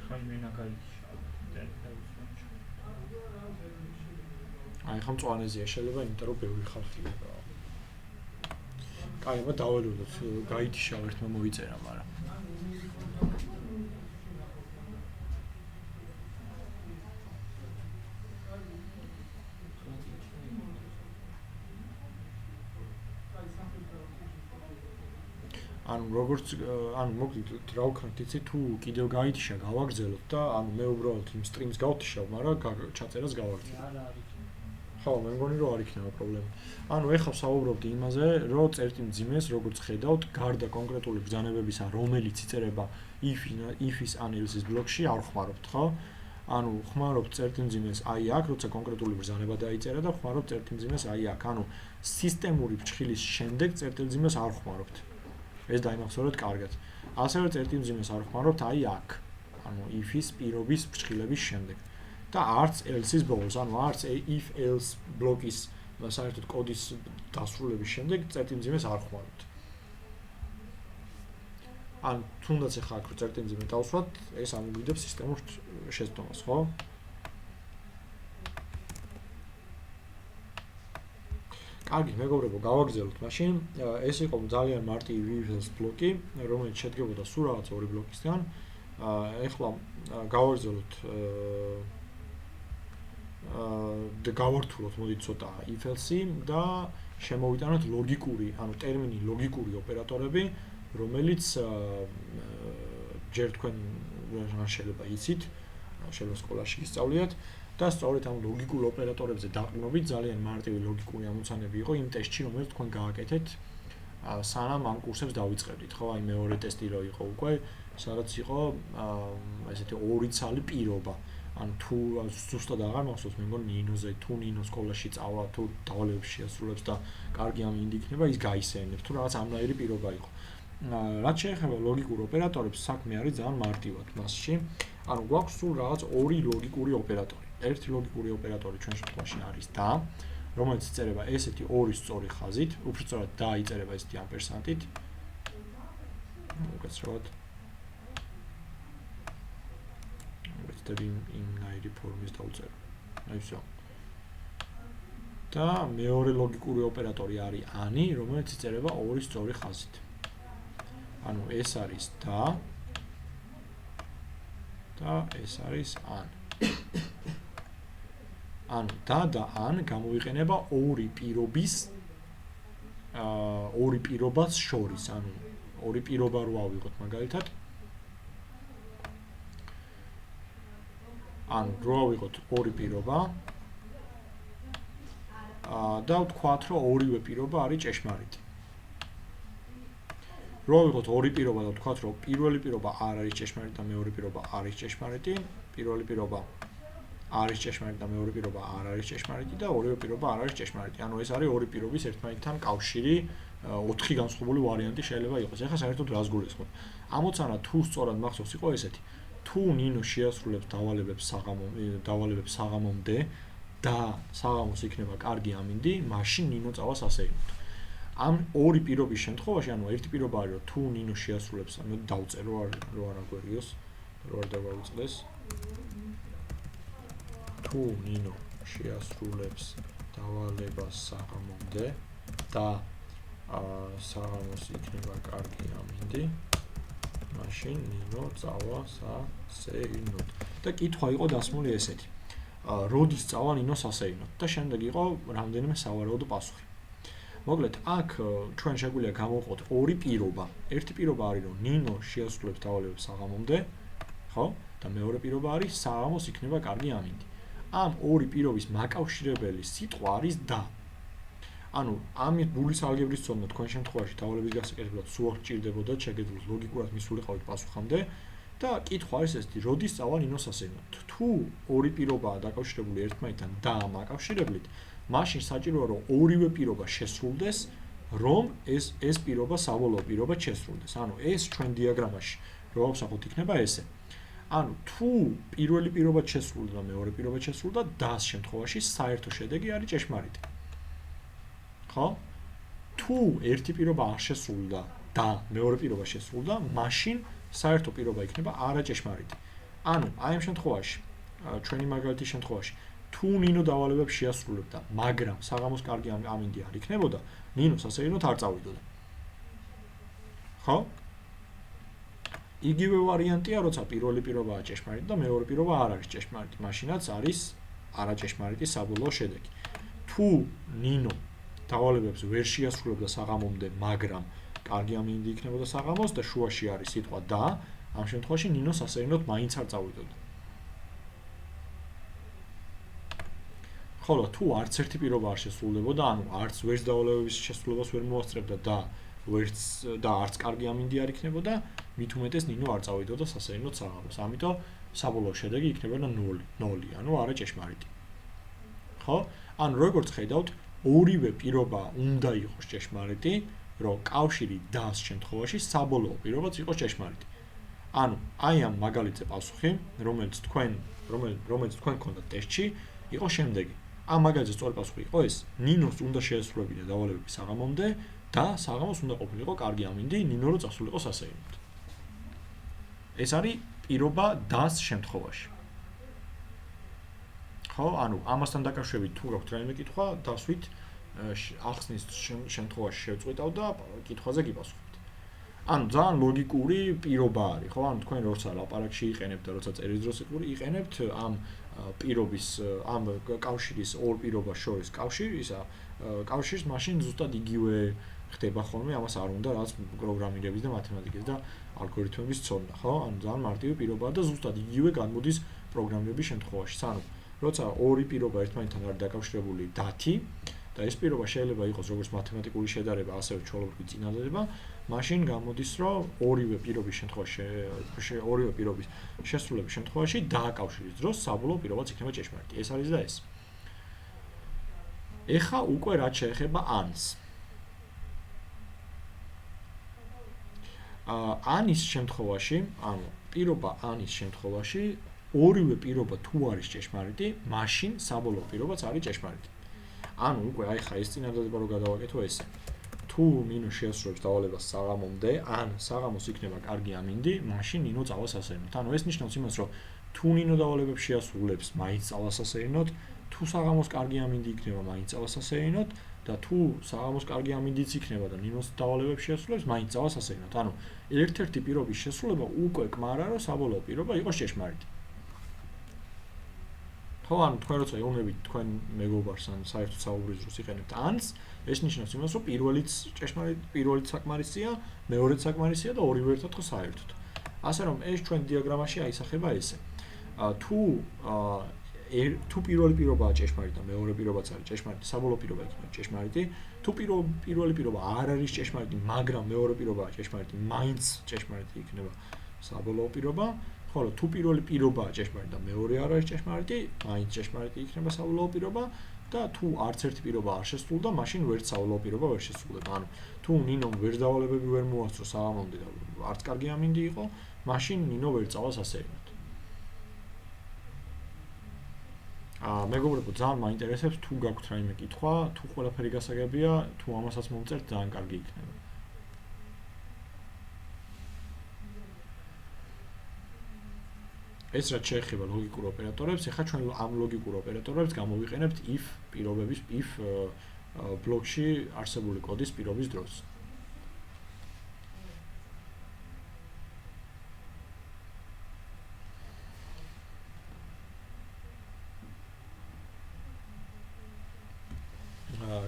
ხა იმენა გაიჩა. აი ხომ მწვანეზეა შეიძლება, იმიტომ რომ ბევრი ხალხი იყო. კაი, აბა დავალოდოთ, გაითიშავ ერთმა მოიწერა, მაგრამ ანუ როგორც ანუ მოკლედ რა ვქნათ, იცი თუ კიდევ გაითიშა, გავაგრძელოთ და ანუ მე უბრალოდ იმ სტრიმს გავთიშავ, მაგრამ ჩაწერას გავაგრძელებ. ხო, მე მგონი რომ არ იქნება პრობლემა. ანუ ეხლა ვსაუბრობთ იმაზე, რომ წერტილმძიმეს, როგორც ხედავთ, გარდა კონკრეტული ბრძანებებისა, რომელიც იწერება if-ის ან else-ის ბლოკში, არ ხმარობთ, ხო? ანუ ხმარობთ წერტილმძიმეს აი აქ, როცა კონკრეტული ბრძანება დაიწერა და ხმარობთ წერტილმძიმეს აი აქ. ანუ სისტემური ფრჩხილის შემდეგ წერტილმძიმეს არ ხმარობთ. ეს დაიმახსოვრეთ კარგად. ასევე წერტილმძიმეს არ ხმარობთ აი აქ. ანუ if-ის პირობის ფრჩხილების შემდეგ. და არც else-ის ბოლოს, ანუ არც if else ბლოკის საერთოდ კოდის დასრულების შემდეგ წერტილმძიმეს არ ხმარობთ. ან თუნდაც ახლა აქ წერტილმძიმე დავსვათ, ეს ამოგვიდებს სისტემურ შეცდომას, ხო? კარგი, მეგობრებო, გავაგრძელოთ მაშინ. ეს იყო ძალიან მარტივი if else ბლოკი, რომელიც შედგებოდა სულ რაღაც 2 ბლოკისგან. ეხლა გავაგრძელოთ და გავართულოთ მოდი ცოტა if else-ი და შემოვიტანოთ ლოგიკური, ანუ ტერმინი ლოგიკური ოპერატორები, რომელიც ჯერ თქვენ შეიძლება იცით, შეიძლება სკოლაში ისწავლიათ და სწორედ ამ ლოგიკურ ოპერატორებზე დაყრდნობით ძალიან მარტივი ლოგიკური ამოცანები იყო იმ ტესტში, რომელიც თქვენ გააკეთეთ სანამ ამ კურსებს დავიწყებდით, ხო? აი მეორე ტესტი რო იყო უკვე, სადაც იყო ესეთი 2 ცალი პირობა. ან თუ ზუსტად აღარ მახსოვს, მე მგონი ნინოზე, თუ ნინო სკოლაში წავა, თუ დავალებებში შეასრულებს და კარგი ამინდი იქნება, ის გაისეენებს, თუ რაღაც ამნაირი პირობა იყო. რაც შეეხება ლოგიკურ ოპერატორებს, საქმე არის ძალიან მარტივად მასში. ანუ გვაქვს სულ რაღაც 2 ლოგიკური ოპერატორი. ერთი ლოგიკური ოპერატორი ჩვენ შემთხვევაში არის და, რომელიც იწერება ესეთი 2 სწორი ხაზით, უბრალოდ და იწერება ესეთი ამპერსანტით. უკაცრავად იმ ნაირი ფორმის დავწერო. აი всё. და მეორე ლოგიკური ოპერატორი არის ani, რომელიც იწერება 2 სწორი ხაზით. ანუ ეს არის და ეს არის an. ანუ და an გამოვიყენება 2 პირობის 2 პირობას შორის, ანუ 2 პირობა რო ავიღოთ მაგალითად. ანუ რო ავიღოთ 2 პირობა და ვთქვათ, რომ ორივე პირობა არის ჭეშმარიტი. რო ვიღოთ ორი პირობა და ვთქვათ, რომ პირველი პირობა არ არის ჭეშმარიტი და მეორე პირობა არის ჭეშმარიტი, პირველი პირობა არის ჭეშმარიტი და მეორე პირობა არ არის ჭეშმარიტი და ორივე პირობა არ არის ჭეშმარიტი. ანუ ეს არის ორი პირობის ერთმანეთთან კავშირი, 4 განსხვავებული ვარიანტი შეიძლება იყოს. ეხლა საერთოდ რას გულისხმობ? ამოცანა თუ სწორად მახსოვს იყო ესეთი. თუ ნინო შეასრულებს დავალებებს საღამომდე და საღამოს იქნება კარგი ამინდი, მაშინ ნინო წავა სასეირნოდ. ამ ორი პირობის შემთხვევაში, ანუ ერთი პირობა არის, რომ თუ ნინო შეასრულებს, ანუ დავწერო რო არ აგვერიოს, რო არ დავაუწყდეს. თუ ნინო შეასრულებს დავალებას საღამომდე და საღამოს იქნება კარგი ამინდი, მაშინ ნინო წავა სასეირნოდ. და კითხვა იყო დასმული ესეთი. როდის წავა ნინო სასეირნოდ და შემდეგ იყო რამდენიმე სავარაუდო პასუხი. მოკლედ, აქ ჩვენ შეგვიძლია გამოვყოთ ორი პირობა. ერთი პირობა არის, რომ ნინო შეასრულებს დავალებებს საღამომდე, ხო? და მეორე პირობა არის, საღამოს იქნება კარგი ამინდი. ამ ორი პირობის მაკავშირებელი სიტყვა არის და. ანუ, ამით ბულის ალგებრის ცოდნა თქვენ შემთხვევაში დავალების გასაკეთებლად სულ არ გჭირდებოდა, შეგეძლოთ ლოგიკურად მისულიყავით პასუხამდე და კითხვა არის ესეთი, როდის წავა ნინო სასეირნოდ? თუ ორი პირობაა დაკავშირებული ერთმანეთთან და მაკავშირებლით, მაშინ საჭიროა რომ ორივე პირობა შესრულდეს, რომ ეს პირობა საბოლოო პირობა შესრულდეს. ანუ ეს ჩვენ დიაგრამაში რო ავსახოთ იქნება ესე. ანუ თუ პირველი პირობა შესრულდა და მეორე პირობა შესრულდა, დას შემთხვევაში საერთო შედეგი არის ჭეშმარიტი. ხო? თუ ერთი პირობა არ შესრულდა და მეორე პირობა შესრულდა, მაშინ საერთო პირობა იქნება არაჭეშმარიტი. ანუ აი ამ შემთხვევაში, ჩვენი მაგალითის შემთხვევაში თუ ნინო დავალებებს შეასრულებდა, მაგრამ საღამოს კარგი ამინდი არ იქნებოდა, ნინო სასეირნოდ არ წავიდოდა. ხო? იგივე ვარიანტია, როცა პირველი პირობაა ჭეშმარიტი და მეორე პირობა არ არის ჭეშმარიტი, მაშინაც არის არაჭეშმარიტი საბოლოო შედეგი. თუ ნინო დავალებებს ვერ შეასრულებდა საღამომდე, მაგრამ კარგი ამინდი იქნებოდა საღამოს და შუაში არის სიტყვა და, ამ შემთხვევაში ნინო სასეირნოდ მაინც არ წავიდოდა. ხოლო თუ არც ერთი პირობა არ შესრულდებოდა, ანუ არც ვერც დავალებების შესრულებას ვერ მოასწრებდა და არც კარგი ამინდი არ იქნებოდა, მით უმეტეს ნინო არ წავიდოდა სასეირნოდ საღამოს. ამიტომ საბოლოო შედეგი იქნებოდა 0, ანუ არა ჭეშმარიტი. ხო? ანუ როგორც ხედავთ, ორივე პირობა უნდა იყოს ჭეშმარიტი, რომ კავშირი დას შემთხვევაში საბოლოო პირობაც იყოს ჭეშმარიტი. ანუ აი ამ მაგალითზე პასუხი, რომელიც თქვენ გქონდათ ტესტში, იყო შემდეგი. ამ მაგალითზე სწორი პასუხი იყო ეს: ნინოს უნდა შეესრულებინა დავალებები საღამომდე და საღამოს უნდა ყოფილიყო კარგი ამინდი, ნინო რო წასულიყო სასეირნოდ. ეს არის პირობა დას შემთხვევაში. ხო, ანუ ამასთან დაკავშირებით თუ გაქვთ რაიმე კითხვა, დასვით ახსნის შემთხვევაში შევწყვიტავ და კითხვაზე გიპასუხებთ. ანუ ძალიან ლოგიკური პირობა არის, ხო? ანუ თქვენ როცა ლაპარაკში იყენებთ და როცა წერის დროს იყენებთ ამ პირობის, ამ კავშირის ორ პირობას შორის კავშირს, მაშინ ზუსტად იგივე ხდება ხოლმე, ამას არ უნდა რაც პროგრამირების და მათემატიკის და ალგორითმების ცოდნა, ხო? ანუ ძალიან მარტივი პირობაა და ზუსტად იგივე განმოდის პროგრამირების შემთხვევაში. ანუ როცა ორი პირობა ერთმანეთთან არის დაკავშირებული დათი და ეს პირობა შეიძლება იყოს როგორც მათემატიკური შედარება, ასევე ჩვეულებრივი წინადადება, მაშინ გამოდის, რომ ორივე პირობის შესრულების შემთხვევაში დააკავშირის დროს საბოლოო პირობაც იქნება ჭეშმარიტი. ეს არის და ეს. ეხა უკვე რაც შეეხება ანს. ანის შემთხვევაში, ანუ პირობა ანის შემთხვევაში, ორივე პირობა თუ არის ჭეშმარიტი, მაშინ საბოლოო პირობაც არის ჭეშმარიტი. ანუ უკვე აი ხა ეს წინადადება რო გადავაკეთო ესე. თუ ნინო შეასრულებს დავალებას საღამომდე, ან საღამოს იქნება კარგი ამინდი, მაშინ ნინო წავა სასეირნოდ. ანუ ეს ნიშნავს იმას, რომ თუ ნინო დავალებებს შეასრულებს, მაინც წავა სასეირნოდ, თუ საღამოს კარგი ამინდი იქნება, მაინც წავა სასეირნოდ და თუ საღამოს კარგი ამინდიც იქნება და ნინოს დავალებებს შეასრულებს, მაინც წავა სასეირნოდ. ანუ ერთ-ერთი პირობის შესრულება უკვე კმარა, რომ საბოლოო პირობა იყოს ჭეშმარიტი. ხო, ანუ თქვენ როცა ეუბნებით თქვენ მეგობარს ან საერთოდ საუბრის დროს იყენებთ ანს, ეს ნიშნავს იმას, რომ პირველიც საკმარისია, მეორეც საკმარისია და ორივე ერთად ხო საერთოდ. ასე რომ ეს ჩვენ დიაგრამაში აისახება ესე. თუ თუ პირველი პირობაა ჭეშმარიტი და მეორე პირობაც არის ჭეშმარიტი, საბოლოო პირობა იქნება ჭეშმარიტი. თუ პირველი პირობა არ არის ჭეშმარიტი, მაგრამ მეორე პირობაა ჭეშმარიტი, მაინც ჭეშმარიტი იქნება საბოლოო პირობა. ხოლო თუ პირველი პირობაა ჭეშმარიტი და მეორე არ არის ჭეშმარიტი, მაინც ჭეშმარიტი იქნება საბოლოო პირობა და თუ არც ერთი პირობა არ შესრულდა, მაშინ ვერც საბოლოო პირობა ვერ შესრულდება. ანუ თუ ნინომ ვერ დავალებები ვერ მოასწრო საღამომდე და არც კარგი ამინდი იყო, მაშინ ნინო ვერ წავას ასეირნად. მეგობრებო, ძალიან მაინტერესებს თუ გაქვთ რაიმე კითხვა, თუ ყველაფერი გასაგებია, თუ ამასაც მომწერთ, ძალიან კარგი იქნება. ეს რაც შეეხება ლოგიკურ ოპერატორებს, ეხლა ჩვენ ამ ლოგიკურ ოპერატორებს გამოვიყენებთ if პირობების if ბლოკში არსებული კოდის პირობის დროს.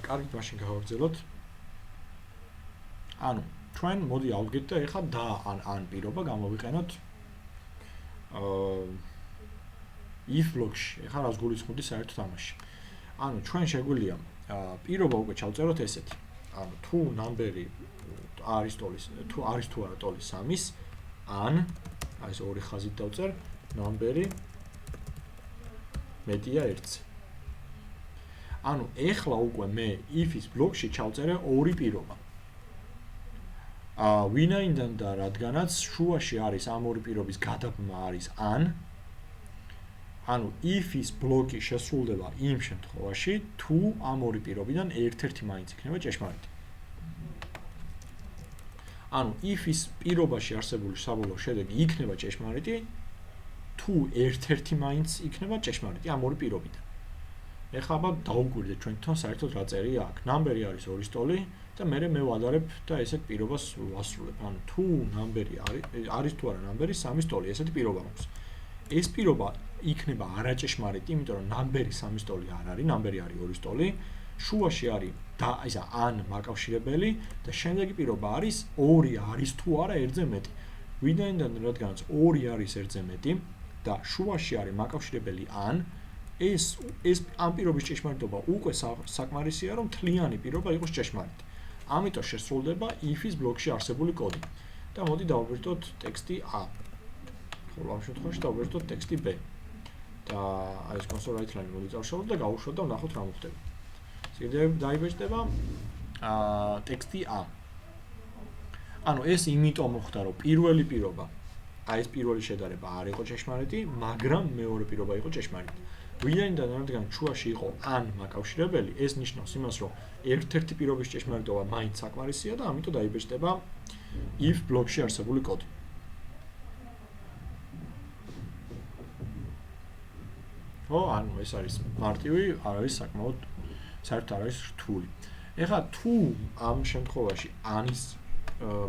კარგით, მაშინ გავაგრძელოთ. ანუ ჩვენ მოდი ავდგეთ და ეხლა და ან პირობა გამოვიყენოთ if ბლოკში. ეხლა რას გულისხმობდი საერთოდ ამაში? ანუ ჩვენ შეგვიძლია პირობა უკვე ჩავწეროთ ესეთი. ანუ თუ ნამბერი არის ტოლის, თუ არის თუ არა ტოლის 3-ის, ან აი ეს ორი ხაზით დავწერ, ნამბერი მეტია 1-ზე. ანუ ეხლა უკვე მე if-ის ბლოკში ჩავწერე ორი პირობა. ვინაიდან და რადგანაც შუაში არის ამ ორი პირობის გადაბმა არის ან, ანუ if-ის ბლოკი შესრულდება იმ შემთხვევაში, თუ ამ ორი პირობიდან ერთ-ერთი მაინც იქნება ჭეშმარიტი. ანუ if-ის პირობაში არსებული საბოლოო შედეგი იქნება ჭეშმარიტი, თუ ერთ-ერთი მაინც იქნება ჭეშმარიტი ამ ორი პირობიდან. ეხლა აბა დავუკვირდეთ ჩვენ თვითონ საერთოდ რა წერია აქ. ნამბერი არის 2-ის ტოლი და მე ვადარებ და ესეთ პირობას ვასრულებ. ანუ თუ ნამბერი არის თუ არა ნამბერი 3-ის ტოლი, ესეთი პირობა მაქვს. ეს პირობა იქნება არაჭეშმარიტი, იმიტომ რომ ნამბერი 3-ის ტოლი არ არის, ნამბერი არის 2-ის ტოლი. შუაში არის და ისა ან მაკავშირებელი და შემდეგი პირობა არის 2 არის თუ არა 1-ზე მეტი. ვინაიდან რადგანაც 2 არის 1-ზე მეტი და შუაში არის მაკავშირებელი ან ეს ამ პირობის ჭეშმარიტობა უკვე საკმარისია, რომ მთლიანი პირობა იყოს ჭეშმარიტი. ამიტომ შესრულდება if-ის ბლოკში არსებული კოდი. და მოდი დავუბრუნდეთ ტექსტი A. ხოლო ამ შემთხვევაში დავუბრუნდეთ ტექსტი B. და აი ეს console write line მოდი წავშალოთ და გავუშვათ და ვნახოთ რა მოხდება. კიდევ დაიბეჭდება ტექსტი A. ანუ ეს იმიტომ მოხდა, რომ პირველი პირობა, აი ეს პირველი შედარება არ იყო ჭეშმარიტი, მაგრამ მეორე პირობა იყო ჭეშმარიტი. ვინაიდან რადგან შუაში იყო ან მაკავშირებელი, ეს ნიშნავს იმას, რომ ერთ-ერთი პირობის ჭეშმარიტობა მაინც საკმარისია და ამიტომ დაიბეჭდება if ბლოკში არსებული კოდი. ანუ ეს არის მარტივი, არ არის საკმაოდ საერთოდ არ არის რთული. ეხლა თუ ამ შემთხვევაში ანის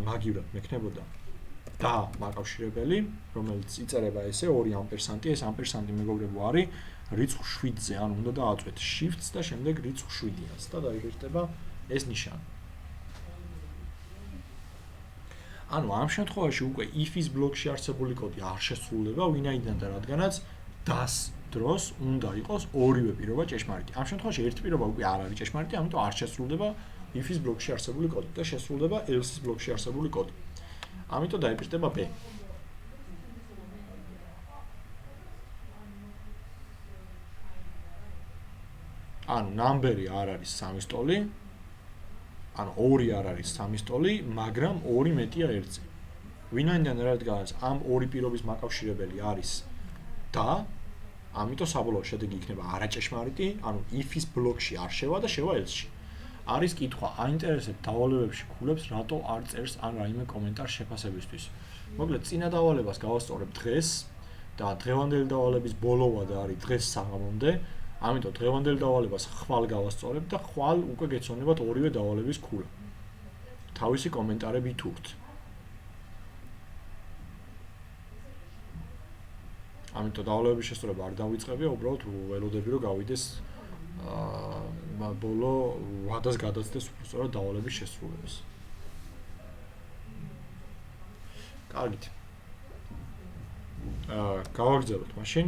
მაგივრად მექნებოდა და მაკავშირებელი, რომელიც იწერება ესე 2 ამპერსანტი, ეს ამპერსანტი მეგობრებო არის რიცხვ 7-ზე, ანუ უნდა დააწვეთ shift-ს და შემდეგ რიცხვ 7-იანს და დაიბეჭდება ეს ნიშანი. ანუ ამ შემთხვევაში უკვე if-ის ბლოკში არსებული კოდი არ შესრულდება, ვინაიდან და რადგანაც das დროს უნდა იყოს ორივე პირობა ჭეშმარიტი. ამ შემთხვევაში ერთი პირობა უკვე არ არის ჭეშმარიტი, ამიტომ არ შესრულდება if-ის ბლოკში არსებული კოდი და შესრულდება else-ის ბლოკში არსებული კოდი. ამიტომ დაიბეჭდება B. ანუ ნამბერი არ არის 3-ის ტოლი, ანუ 2 არ არის 3-ის ტოლი, მაგრამ 2 მეტია 1-ზე. ვინაიდან რადგანაც ამ ორი პირობის მაკავშირებელი არის და ამიტომ საბოლოო შედეგი იქნება არაჭეშმარიტი, ანუ if-ის ბლოკში არ შევა და შევა else-ში. არის კითხვა, აინტერესებთ დავალებებში ქულებს რატო არ წერს ან რაიმე კომენტარ შეფასებისთვის. მოკლედ, წინა დავალებას გავასწორებ დღეს და დღევანდელი დავალების ბოლოვა და არის დღეს საღამომდე. ამიტომ დღევანდელი დავალებას ხვალ გავასწორებ და ხვალ უკვე გეცნობათ ორივე დავალების ქულა. თავისი კომენტარები თურთ. ამიტომ დავალების შესწორება არ დავიწყებია, უბრალოდ ველოდები რომ გავიდეს ბოლო ვადას გადაცდეს უბრალოდ დავალების შესრულებას. გავაგრძელოთ მაშინ.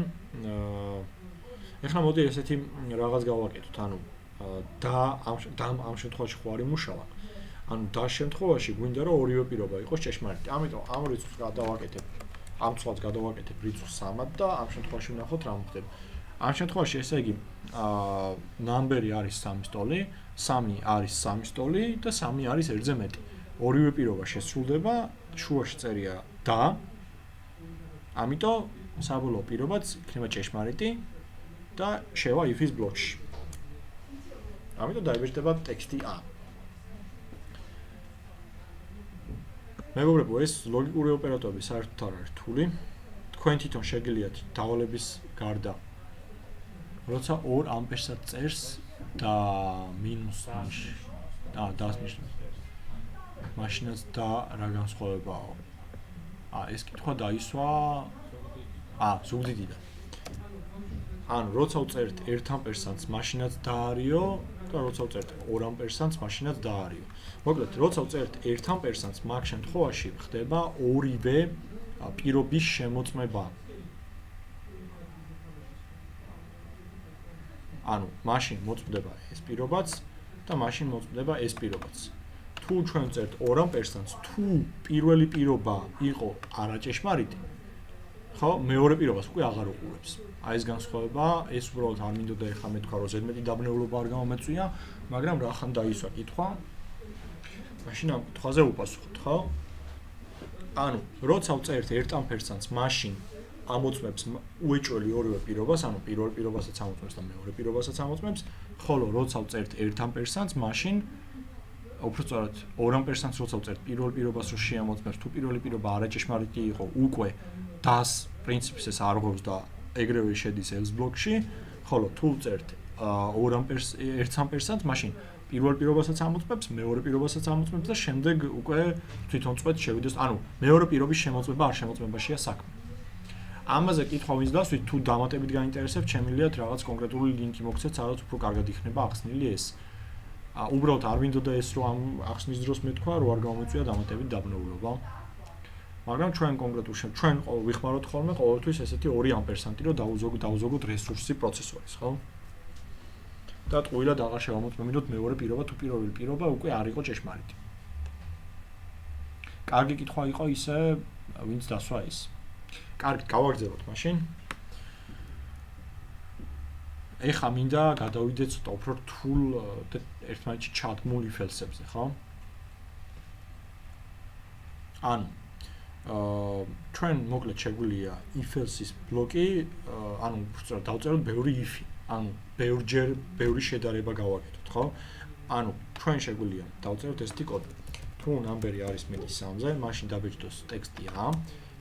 ეხლა მოდი ესეთი რაღაც გავაკეთოთ, ანუ და ამ შემთხვევაში ხო არ იმუშავა. ანუ და შემთხვევაში გვინდა რომ ორივე პირობა იყოს ჭეშმარიტი. ამიტომ ამ რიცხვს გადავაკეთებ, ამ ცვლადს გადავაკეთებ რიცხვ 3-ად და ამ შემთხვევაში ვნახოთ რა მოხდება. ამ შემთხვევაში ესე იგი ნამბერი არის 3 სტოლი, 3 არის 3 სტოლი და 3 არის 1-ზე მეტი. ორივე პირობა შესრულდება, შუაში წერია და ამიტომ საბოლოო პირობაც იქნება ჭეშმარიტი და შევა if-ის ბლოკში. ამიტომ დაიბეჭდება ტექსტი A. მეგობრებო, ეს ლოგიკური ოპერატორები საერთოდ არ არის რთული. თქვენ თვითონ შეგიძლიათ დავალების გარდა როცა 2 ამპერსაც წერს და მინუს დას ნიშნავს. მაშინაც და რა განსხვავებაა? ეს კითხვა დაისვა ზუგდიდიდან. ანუ როცა უწერთ 1 ამპერსანტს, მაშინაც და არისო და როცა უწერთ 2 ამპერსანტს, მაშინაც და არისო. მოკლედ, როცა უწერთ 1 ამპერსანტს, მაგ შემთხვევაში ხდება ორივე პირობის შემოწმება. ანუ მაშინ მოწმდება ეს პირობაც და მაშინ მოწმდება ეს პირობაც. თუ ჩვენ წერთ 2 ამპერსანტს, თუ პირველი პირობა იყო არაჭეშმარიტი, ხო, მეორე პირობას უკვე აღარ უყურებს. აი ეს განსხვავება, ეს უბრალოდ არ მინდოდა ეხლა მე თქვა რომ ზედმეტი დაბნეულობა არ გამომეწვია, მაგრამ რახან დაისვა კითხვა. მაშინ ამ კითხვაზე უპასუხოთ, ხო? ანუ, როცა ვწერთ 1 ამპერსანტს, მაშინ ამოწმებს უეჭველი ორივე პირობას, ანუ პირველ პირობასაც ამოწმებს და მეორე პირობასაც ამოწმებს, ხოლო როცა ვწერთ 1 ამპერსანტს, მაშინ უბრალოდ 2 ამპერსანტს როცა ვწერთ პირველ პირობას რო შეამოწმებს, თუ პირველი პირობა არაჭეშმარიტი იყო, უკვე das პრინციპს ეს არღვევს და ეგრევე შედის else ბლოკში, ხოლო თუ ვწერთ 1 ამპერსანტს, მაშინ პირველ პირობასაც ამოწმებს, მეორე პირობასაც ამოწმებს და შემდეგ უკვე თვითონ წვეთ შევიდეს, ანუ მეორე პირობის შემოწმება არ შემოწმებაშია საქმე. ამაზე კითხვა ვინც დასვით, თუ დამატებით გაინტერესებთ, შემიძლიათ რაღაც კონკრეტული ლინკი მოგცეთ, სადაც უფრო კარგად იქნება ახსნილი ეს. უბრალოდ არ მინდოდა ეს რომ ამ ახსნის დროს მეთქვა, რომ არ გამოიწვია დამატებით დაბნეულობა. მაგრამ ჩვენ კონკრეტულ ჩვენ ვიხმაროთ ხოლმე ყოველთვის ესეთი 2 ამპერსანტი, რომ დავუზოგოთ რესურსი პროცესორის, ხო? და ტყუილად აღარ შევამოწმებინოთ მეორე პირობა, თუ პირველი პირობა უკვე არ იყო ჭეშმარიტი. კარგი კითხვა იყო ისე, ვინც დასვა ის. კარგი, გავაგრძელოთ მაშინ. ეხა მინდა გადავიდეთ ცოტა უფრო რთულ და ერთმანეთში ჩადგმულ if-else-ებზე, ხო? ანუ ჩვენ მოკლედ შეგვიძლია if-else-ის ბლოკი, ანუ უბრალოდ დავწეროთ ბევრი if-ი, ანუ ბევრი შედარება გავაკეთოთ, ხო? ანუ ჩვენ შეგვიძლია დავწეროთ ესეთი კოდი. თუ ნამბერი არის მეტი 3-ზე, მაშინ დაბეჭდოს ტექსტი A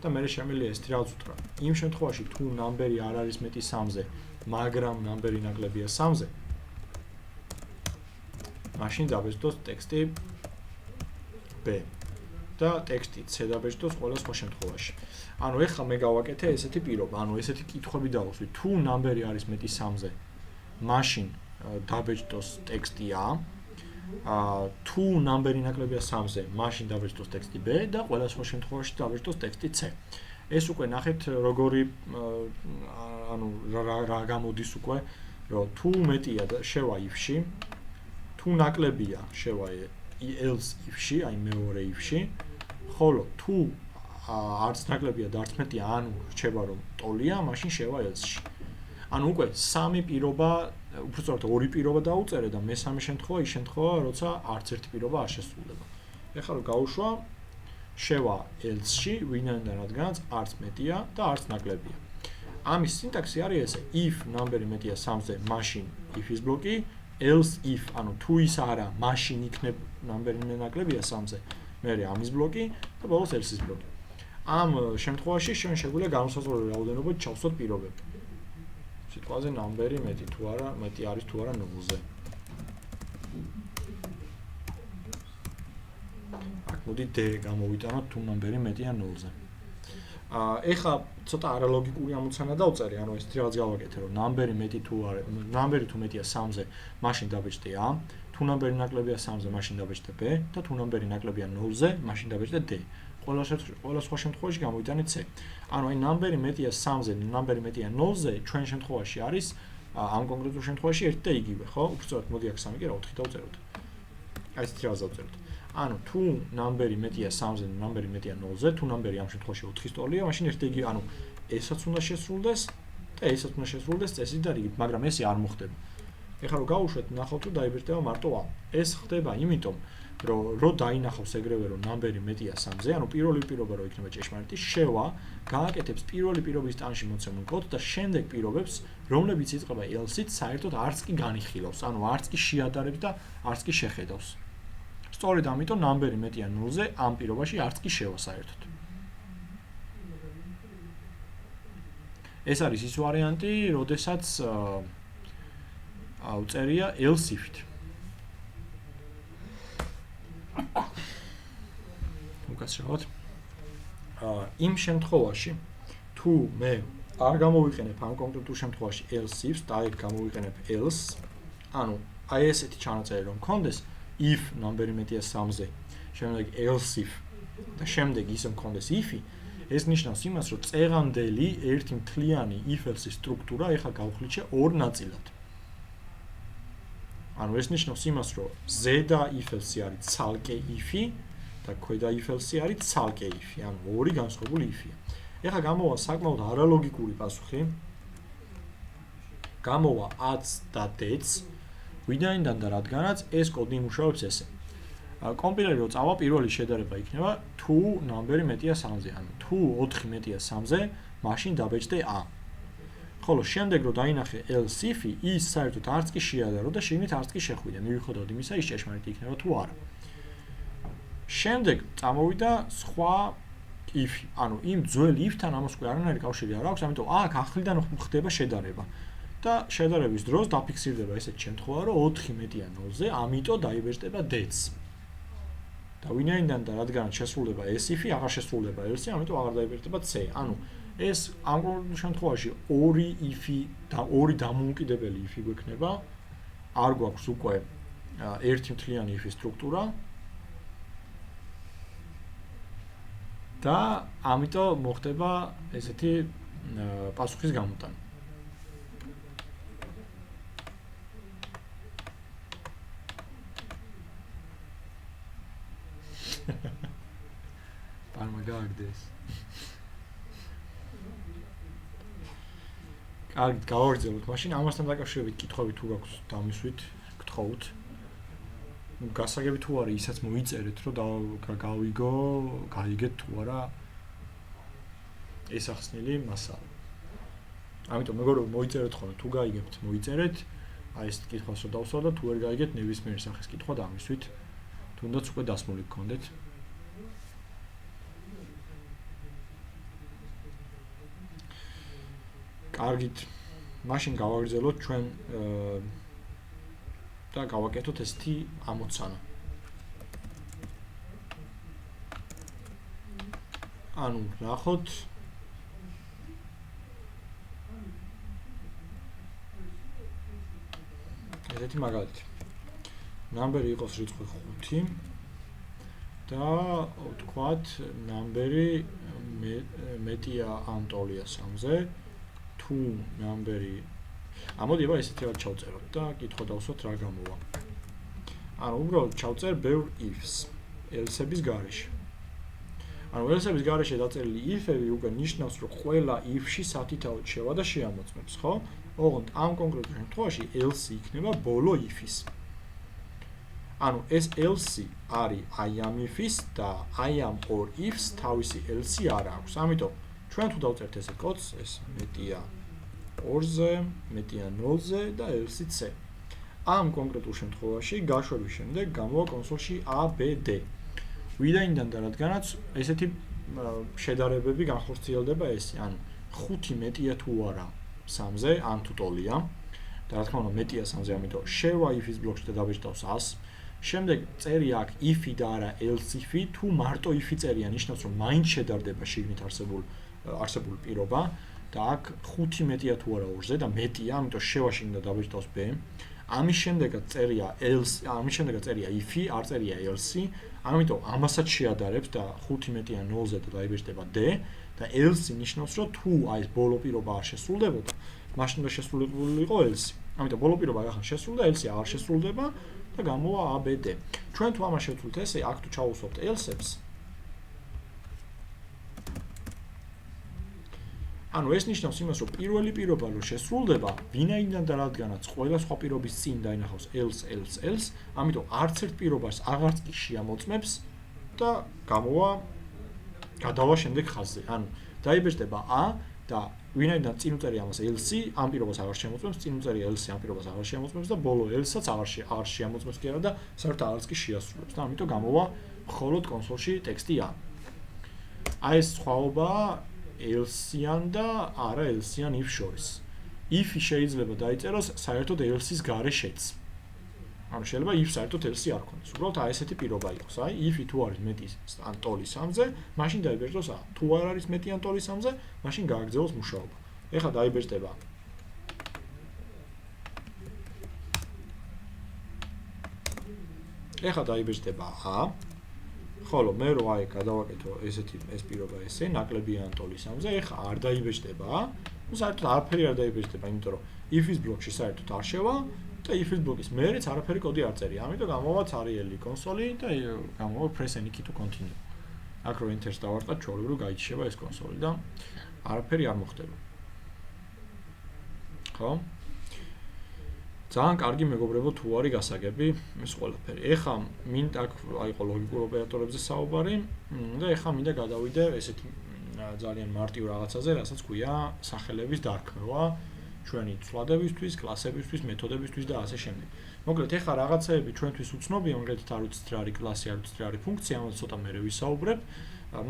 და მე შემიძლია ესეთი რაღაც უთხრა. იმ შემთხვევაში თუ ნამბერი არ არის მეტი 3-ზე, მაგრამ ნამბერი ნაკლებია 3-ზე, მაშინ დაბეჭდოს ტექსტი B და ტექსტი C დაბეჭდოს ყველა სხვა შემთხვევაში. ანუ ეხლა მე გავაკეთე ესეთი პირობა, ანუ ესეთი კითხვები დავუსვით. თუ ნამბერი არის მეტი 3-ზე, მაშინ დაბეჭდოს ტექსტი A. თუ ნამბერი ნაკლებია 3-ზე, მაშინ დაბეჭდოს ტექსტი B და ყველა სხვა შემთხვევაში დაბეჭდოს ტექსტი C. ეს უკვე ნახეთ როგორი ანუ რა გამოდის უკვე, რომ თუ მეტია და შევა if-ში, თუ ნაკლებია შევა else if-ში, აი მეორე if-ში, ხოლო თუ არც ნაკლებია და არც მეტია, ანუ რჩება რომ ტოლია, მაშინ შევა else-ში. ანუ უკვე 3 პირობა, უბრალოდ 2 პირობა დაუწერე და მესამე შემთხვევა ის შემთხვევა, როცა არც ერთი პირობა არ შესრულდება. ეხლა რომ გავუშვა შევა else-ში, ვინაიდან რადგანაც არც მეტია და არც ნაკლებია. ამის სინტაქსი არის ესე: if ნამბერი მეტია 3-ზე, მაშინ if-ის ბლოკი, else if, ანუ თუ ის არა, მაშინ იქნებ ნამბერი ნაკლებია 3-ზე, მერე ამის ბლოკი და ბოლოს else-ის ბლოკი. ამ შემთხვევაში ჩვენ შეგვიძლია განუსაზღვრელი რაოდენობით ჩავსვათ პირობები. სიტყვაზე ნამბერი მეტი თუ არა, მეტი არის თუ არა 0-ზე. აქ მოდი D გამოვიტანოთ თუ ნამბერი მეტია 0-ზე. ეხლა ცოტა არალოგიკური ამოცანა დავწერე, ანუ ეს რაღაც გავაკეთე, რომ ნამბერი მეტი თუ არა, ნამბერი თუ მეტია 3-ზე, მაშინ დაბეჭდე A, თუ ნამბერი ნაკლებია 3-ზე, მაშინ დაბეჭდე B და თუ ნამბერი ნაკლებია 0-ზე, მაშინ დაბეჭდე D. ყველა სხვა შემთხვევაში გამოვიტანეთ C. ანუ აი ნამბერი მეტია 3-ზე, ნამბერი მეტია 0-ზე, ჩვენ შემთხვევაში არის ამ კონკრეტულ შემთხვევაში ერთი და იგივე, ხო? უბრალოდ მოდი აქ 3 კი რა 4 დავწეროთ. აი ეს რა დავწეროთ. ანუ თუ ნამბერი მეტია 3-ზე, ნამბერი მეტია 0-ზე, თუ ნამბერი ამ შემთხვევაში 4-ის ტოლია, მაშინ ერთი და იგივე, ანუ ესაც უნდა შესრულდეს და ესაც უნდა შესრულდეს წესით და რიგით, მაგრამ ესე არ მოხდება. ეხლა რო გავუშვათ, ნახავთ რომ დაიბერტება მარტო A. ეს ხდება იმიტომ, რომ დაინახავს ეგრევე რომ ნამბერი მეტია 3-ზე, ანუ პირველი პირობა რო იქნება ჭეშმარიტი, შევა გააკეთებს პირველი პირობის ტანში მოცემულ კოდს და შემდეგ პირობებს, რომლებიც იწყება else-ით, საერთოდ არც კი განიხილავს, ანუ არც კი შეადარებს და არც კი შეხედავს. სწორედ ამიტომ ნამბერი მეტია 0-ზე, ამ პირობაში არც კი შევა საერთოდ. ეს არის ის ვარიანტი, როდესაც უწერია else if-ით. უკაცრავად. იმ შემთხვევაში, თუ მე არ გამოვიყენებ ამ კონკრეტულ შემთხვევაში else if-ს და აი გამოვიყენებ else, ანუ აი ესეთი ჩანაწერი რომ მქონდეს if ნამბერი მეტია 3-ზე, შემდეგ else if და შემდეგ ისე მქონდეს if-ი, ეს ნიშნავს იმას, რომ წეღამდელი ერთი მთლიანი if-else-ის სტრუქტურა ეხლა გავხლით ორ ნაწილად. ანუ ეს ნიშნავს იმას, რომ ზედა if-else-ი არის ცალკე if-ი და ქვედა if-else-ი არის ცალკე if-ი, ანუ ორი განსხვავებული if-ია. ეხლა გამოვა საკმაოდ არალოგიკური პასუხი. გამოვა A-ც და D-ც, ვინაიდან და რადგანაც ეს კოდი იმუშავებს ესე. კომპილერი რო წავა, პირველი შედარება იქნება თუ ნამბერი მეტია 3-ზე, ანუ თუ 4 მეტია 3-ზე, მაშინ დაბეჭდე A. ხოლო შემდეგ რო დაინახე else if-ი, ის საერთოდ არც კი შეადარო და შიგნით არც კი შეხვიდე. მივიხოდოთ იმისა, ის ჭეშმარიტი იქნება თუ არა. შემდეგ წამოვიდა სხვა if-ი, ანუ იმ ძველ if-თან ამას უკვე არანაირი კავშირი არ აქვს, ამიტომ აქ ახლიდან ხდება შედარება. და შედარების დროს დაფიქსირდება ესეთი შემთხვევა, რომ 4 მეტია 0-ზე, ამიტომ დაიბეჭდება D-ც. და ვინაიდან და რადგან შესრულდება ეს if-ი, აღარ შესრულდება else-ი, ამიტომ აღარ დაიბეჭდება C. ანუ ეს ამ კონკრეტულ შემთხვევაში ორი if-ი და ორი დამოუკიდებელი if-ი გვექნება. არ გვაქვს უკვე ერთი მთლიანი if-ის სტრუქტურა. და ამიტომ მოხდება ესეთი პასუხის გამოტანა. პარმა გააგდეს. კარგით, გავაგრძელოთ. მაშინ ამასთან დაკავშირებით კითხვები თუ გაქვს, დამისვით, გთხოვთ. გასაგები თუ არის, ისაც მოიწერეთ, რომ გავიგო, გაიგეთ თუ არა ეს ახსნილი მასალა. ამიტომ მეგობრებო, მოიწერეთ ხოლმე, თუ გაიგებთ, მოიწერეთ. აი ეს კითხვას რო დავსვათ და თუ ვერ გაიგეთ, ნებისმიერი სახის კითხვა დამისვით. თუნდაც უკვე დასმული გქონდეთ. კარგით, მაშინ გავაგრძელოთ ჩვენ და გავაკეთოთ ესეთი ამოცანა. ანუ ნახოთ ესეთი მაგალითი. ნამბერი იყოს რიცხვი 5 და ვთქვათ ნამბერი მეტია ამ ტოლია 3-ზე. თუ ნამბერი ამოდი აბა ესეთი რა ჩავწეროთ და კითხვა დავსვათ რა გამოვა. ანუ უბრალოდ ჩავწერ ბევრ if-ს else-ების გარეშე. ანუ else-ების გარეშე დაწერილი if-ები უკვე ნიშნავს, რომ ყველა if-ში სათითაოდ შევა და შეამოწმებს, ხო? ოღონდ ამ კონკრეტულ შემთხვევაში else იქნება ბოლო if-ის. ანუ ეს else არის აი ამ if-ის და აი ამ ორ if-ს თავისი else არ აქვს. ამიტომ ჩვენ თუ დავწერთ ესე კოდს, ეს მეტია 2-ზე, მეტია 0-ზე და else C. ამ კონკრეტულ შემთხვევაში გაშვების შემდეგ გამოვა კონსოლში A, B, D. ვინაიდან და რადგანაც ესეთი შედარებები განხორციელდება ესე, ან 5 მეტია თუ არა 3-ზე, ან თუ ტოლია. და რა თქმა უნდა მეტია 3-ზე, ამიტომ შევა if-ის ბლოკში და დაბეჭდავს 100. შემდეგ წერი აქ if-ი და არა else if-ი, თუ მარტო if-ი წერია, ნიშნავს რომ მაინც შედარდება შიგნით არსებული პირობა და აქ 5 მეტია თუ არა 2-ზე და მეტია, ამიტომ შევაში უნდა დაბეჭდავს B. ამის შემდეგაც წერია else, ამის შემდეგაც წერია if-ი, არ წერია else-ი, ამიტომ ამასაც შეადარებს და 5 მეტია 0-ზე და დაიბეჭდება d და else ნიშნავს, რომ თუ აი ეს ბოლო პირობა არ შესრულდებოდა, მაშინ უნდა შესრულებული იყო else-ი. ამიტომ ბოლო პირობა ახლა შესრულდა, else-ი არ შესრულდება და გამოვა a b d. ჩვენ თუ ამას შევცვლით ესე, აქ თუ ჩავუსვამთ else-ებს, ანუ ეს ნიშნავს იმას, რომ პირველი პირობა რო შესრულდება, ვინაიდან და რადგანაც ყველა სხვა პირობის წინ დაინახავს else, ამიტომ არც ერთ პირობას აღარც კი შეამოწმებს და გამოვა გადავა შემდეგ ხაზზე. ანუ დაიბეჭდება a და ვინაიდან წინ უწერია ამას else, ამ პირობას აღარ შეამოწმებს, წინ უწერია else, ამ პირობას აღარ შეამოწმებს და ბოლო else-საც აღარ შეამოწმებს კი არა და საერთოდ აღარც კი შეასრულებს და ამიტომ გამოვა მხოლოდ კონსოლში ტექსტი a. აი ეს სხვაობაა else-იან და არა else-იან if შორის. if-ი შეიძლება დაიწეროს საერთოდ else-ის გარეშეც. ანუ შეიძლება if საერთოდ else-ი არ ქონდეს. უბრალოდ აი ესეთი პირობა იყოს. აი if-ი თუ არის მეტი ან ტოლი 3-ზე, მაშინ დაიბეჭდოს a. თუ არ არის მეტი ან ტოლი 3-ზე, მაშინ გააგრძელოს მუშაობა. ეხლა დაიბეჭდება a. ხოლო მე რო აი გადავაკეთო ეს პირობა ესე, ნაკლებია ან ტოლი 3-ზე, ეხლა არ დაიბეჭდება a. ну საერთოდ არაფერი არ დაიბეჭდება, იმიტომ რომ if-ის ბლოკში საერთოდ არ შევა და if-ის ბლოკის მერეც არაფერი კოდი არ წერია. ამიტომ გამოვა ცარიელი კონსოლი და გამოვა press any key to continue. აქ რო enter-ს დავარტყა, ჩვეულებრივ გაიჩება ეს კონსოლი და არაფერი არ მოხდება. ხო? ძალიან კარგი მეგობრებო, თუ არის გასაგები ეს ყველაფერი. ეხლა მინდა აქ აიყო ლოგიკურ ოპერატორებზე საუბარი და ეხლა მინდა გადავიდე ესეთი ძალიან მარტივ რაღაცაზე, რასაც ქვია სახელების დარქმევა ჩვენი ცვლილებისთვის, კლასებისთვის, მეთოდებისთვის და ასე შემდეგ. მოკლედ ეხლა რაღაცეები ჩვენთვის უცნობია, მაგალითად არ ვიცით რა არის კლასი, არ ვიცით რა არის ფუნქცია, ამას ცოტა მერე ვისაუბრებ,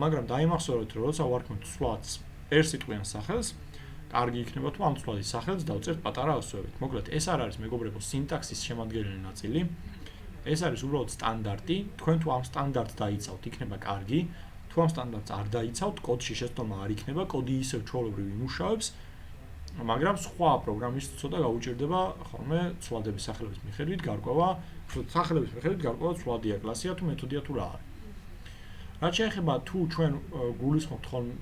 მაგრამ დაიმახსოვრეთ, რომ როცა ვარქმევთ ცვლადს ერთ-სიტყვიან სახელს, კარგი იქნება თუ ამ ცვლადის სახელს დავწერთ პატარა ასოებით. მოკლედ ეს არ არის მეგობრებო სინტაქსის შემადგენელი ნაწილი. ეს არის უბრალოდ სტანდარტი. თქვენ თუ ამ სტანდარტს დაიცავთ, იქნება კარგი. თუ ამ სტანდარტს არ დაიცავთ, კოდში შეცდომა არ იქნება, კოდი ისევ ჩვეულებრივ იმუშავებს, მაგრამ სხვა პროგრამისტს ცოტა გაუჭირდება ხოლმე ცვლადების სახელების მიხედვით გარკვევა, სახელების მიხედვით გარკვევა ცვლადია, კლასია თუ მეთოდია თუ რა არის. რაც შეეხება თუ ჩვენ გულისხმობთ ხოლმე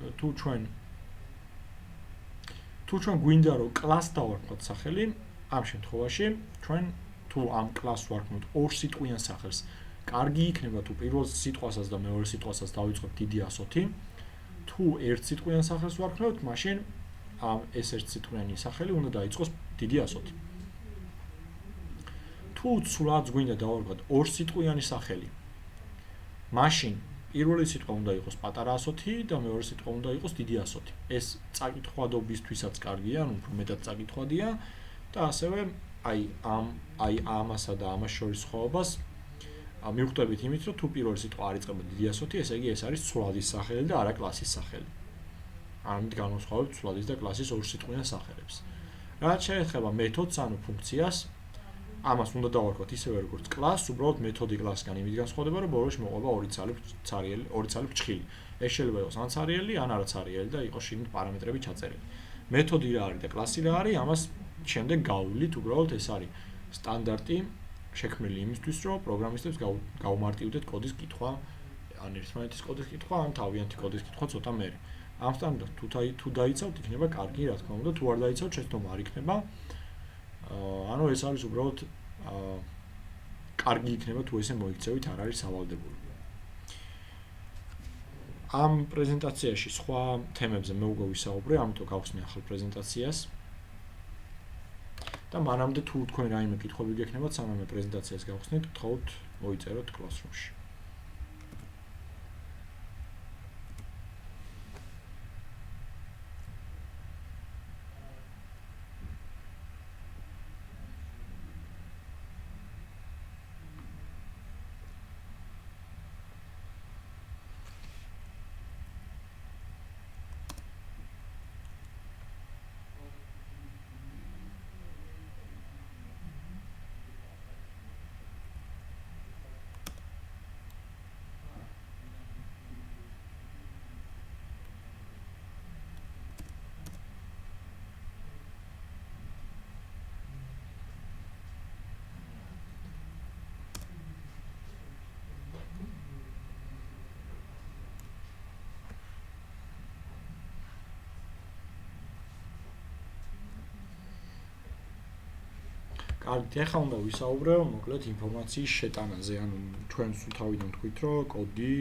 თუ ჩვენ გვინდა რომ კლასს დავარქმევთ სახელი, ამ შემთხვევაში ჩვენ თუ ამ კლასს ვარქმევთ ორ სიტყვიან სახელს, კარგი იქნება თუ პირველ სიტყვასაც და მეორე სიტყვასაც დავიწყებთ დიდი ასოთი. თუ ერთ სიტყვიან სახელს ვარქმევთ, მაშინ ამ ეს ერთ სიტყვიანი სახელი უნდა დაიწყოს დიდი ასოთი. თუ ცვლადს გვინდა დავარქვათ ორ სიტყვიანი სახელი, მაშინ პირველი სიტყვა უნდა იყოს პატარა ასოთი და მეორე სიტყვა უნდა იყოს დიდი ასოთი. ეს წაკითხვადობისთვისაც კარგია, ანუ უფრო მეტად წაკითხვადია და ასევე აი ამასა და ამას შორის სხვაობას მივხვდებით იმით, რომ თუ პირველი სიტყვა არ იწყება დიდი ასოთი, ესე იგი ეს არის ცვლადის სახელი და არა კლასის სახელი. ამით განვასხვავებთ ცვლადის და კლასის ორ სიტყვიან სახელებს. რაც შეეხება მეთოდს, ანუ ფუნქციას, ამას უნდა დავარქვათ ისევე როგორც კლასს, უბრალოდ მეთოდი კლასგან იმით განსხვავდება, რომ ბოლოში მოყვება ორი ცალი ფრჩხილი. ეს შეიძლება იყოს ან ცარიელი, ან არაცარიელი და იყოს შიგნით პარამეტრები ჩაწერილი. მეთოდი რა არის და კლასი რა არის, ამას შემდეგ გავივლით, უბრალოდ ეს არის სტანდარტი შექმნილი იმისთვის, რომ პროგრამისტებს გავუმარტივდეთ კოდის კითხვა, ან ერთმანეთის კოდის კითხვა, ან თავიანთი კოდის კითხვა ცოტა მერე. ამ სტანდარტს თუ დაიცავთ, იქნება კარგი, რა თქმა უნდა, თუ არ დაიცავთ, შეცდომა არ იქნება. ანუ ეს არის უბრალოდ კარგი იქნება თუ ესე მოიქცევით, არ არის სავალდებული. ამ პრეზენტაციაში სხვა თემებზე მე უკვე ვისაუბრე, ამიტომ გავხსნი ახალ პრეზენტაციას. და მანამდე თუ თქვენ რაიმე კითხვები გექნებათ, სანამ მე პრეზენტაციას გავხსნით, გთხოვთ მოიწეროთ Classroom-ში. კარგი, ეხლა უნდა ვისაუბრებ მოკლედ ინფორმაციის შეტანაზე, ანუ ჩვენ სულ თავიდან თქვით, რომ კოდი,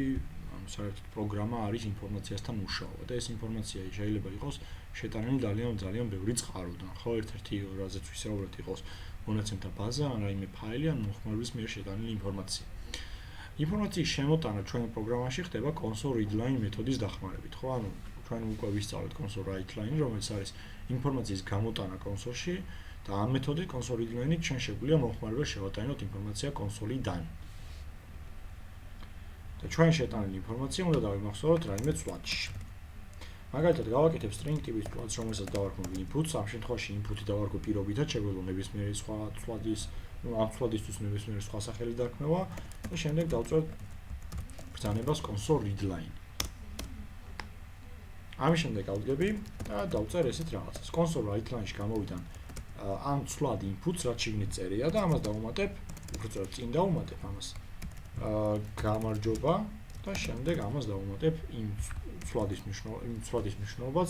ანუ საერთოდ პროგრამა არის ინფორმაციასთან მუშაობა და ეს ინფორმაცია შეიძლება იყოს შეტანილი ძალიან ბევრი წყაროდან, ხო, ერთ-ერთი რაზეც ვისაუბრეთ იყოს მონაცემთა ბაზა, ან რაიმე ფაილი, ან მოხმარების მიერ შეტანილი ინფორმაცია. ინფორმაციის შემოტანა ჩვენ პროგრამაში ხდება console readline მეთოდის დახმარებით, ხო, ანუ ჩვენ უკვე ვისწავლეთ console writeline, რომელიც არის ინფორმაციის გამოტანა კონსოლში და ამ მეთოდით console readline-ით ჩვენ შეგვიძლია მოხმარებელს შევატანოთ ინფორმაცია კონსოლიდან. და ჩვენ შეტანილი ინფორმაცია უნდა დავიმახსოვროთ რაიმე ცვლადში. მაგალითად, გავაკეთებ string ტიპის ცვლადს, რომელსაც დავარქმევ inputs, ამ შემთხვევაში input-ი დავარქვევ პირობითად, შეგვიძლია ნებისმიერი სხვა ცვლადის, ამ ცვლადისთვის ნებისმიერი სხვა სახელი დარქმევა და შემდეგ დავწერთ ბრძანებას console readline. ამის შემდეგ ავდგები და დავწერ ესეთ რაღაცას. console writeline-ში გამოვიდა ამ ცვლად inputs, რაც შიგნით წერია და ამას დავუმატებ, უბრალოდ წინ დავუმატებ ამას. გამარჯობა და შემდეგ ამას დავუმატებ იმ ცვლადის მნიშვნელობას,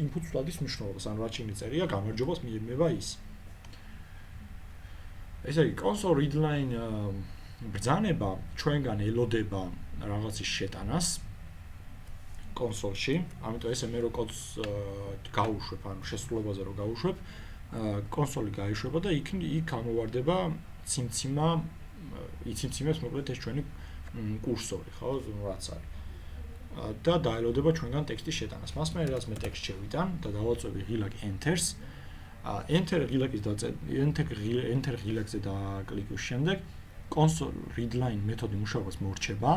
input ცვლადის მნიშვნელობას, ან რაც შიგნით წერია, გამარჯობას მიიღება ის. ესე იგი, console readline ბრძანება ჩვენგან ელოდება რაღაცის შეტანას კონსოლში, ამიტომ ესე მე რო კოდს გავუშვებ, ანუ შესრულებაზე რო გავუშვებ, კონსოლი გაიშვება და იქ გამოვარდება ციმციმა, იციმციმებს მოკლედ ეს ჩვენი კურსორი, ხო, რაც არის. და დაელოდება ჩვენგან ტექსტის შეტანას. მას მე რაც მე ტექსტ შევიტან და დავაწვევი ღილაკ enters. enter ღილაკზე დაკლიკის შემდეგ console readline მეთოდი მუშაობას მორჩება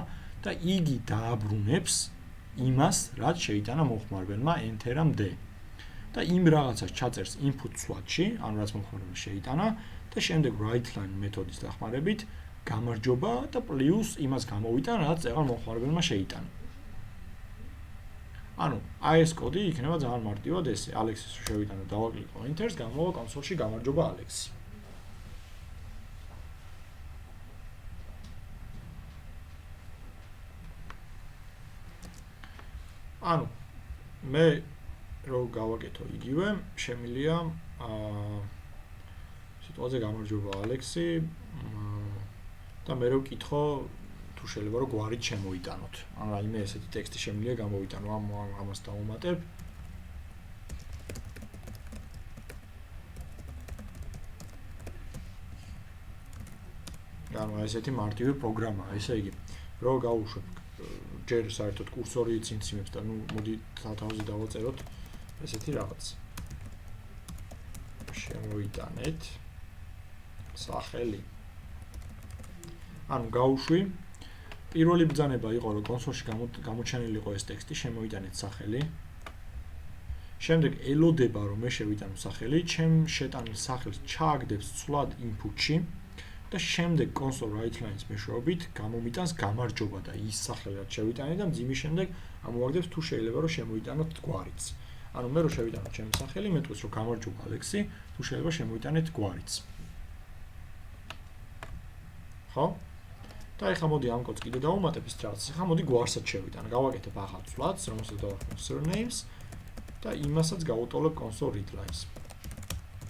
და იგი დააბრუნებს იმას, რაც შეიტანა მოხმარებელმა enter-მდე. და იმ რაღაცას ჩაწერს input ცვლადში, ანუ რაც მოხმარებელმა შეიტანა და შემდეგ writeline მეთოდის დახმარებით გამარჯობა და პლუს იმას გამოვიტან, რაც წეღან მოხმარებელმა შეიტანა. ანუ აი ეს კოდი იქნება ძალიან მარტივად ესე. ალექსის შევიტანო დავაკლიკო enters, გამოვა კონსოლში გამარჯობა ალექსი. ანუ მე რო გავაკეთო იგივე, შემიძლია სიტუაციაზე გამარჯობა ალექსი და მე რო ვკითხო თუ შეიძლება რომ გვარით შემოიტანოთ. ან რაიმე ესეთი ტექსტი შემიძლია გამოვიტანო, ამას დავუმატებ. ანუ ესეთი მარტივი პროგრამაა, ესე იგი, რო გავუშვებ ჯერ საერთოდ კურსორი ციმციმებს და ნუ მოდი თავზე დავაწეროთ ესეთი რაღაც. შემოიტანეთ სახელი. ანუ გავუშვი პირველი ბრძანება იყო რომ კონსოლში გამოჩენილი იყო ეს ტექსტი, შემოიტანეთ სახელი. შემდეგ ელოდება რომ მე შევიტანო სახელი, ჩემ შეტანილ სახელს ჩააგდებს ცვლად input-ში და შემდეგ console writeline-ის მეშვეობით გამომიტანს გამარჯობა და ის სახელი რაც შევიტანე და მძიმის შემდეგ ამოვაგდებს თუ შეიძლება რომ შემოიტანოთ გვარიც. ანუ მე რო შევიტანო ჩემი სახელი, მეტყვის რომ გამარჯობა ალექსი, თუ შეიძლება შემოიტანეთ გვარიც. ხო? და ეხლა მოდი ამ კოდს კიდე დავუმატებ ის რაღაც. ეხლა მოდი გვარსაც შევიტანო. გავაკეთებ ახალ ცვლადს, რომელსაც დავარქმევ surnames და იმასაც გავუტოლებ console readlines.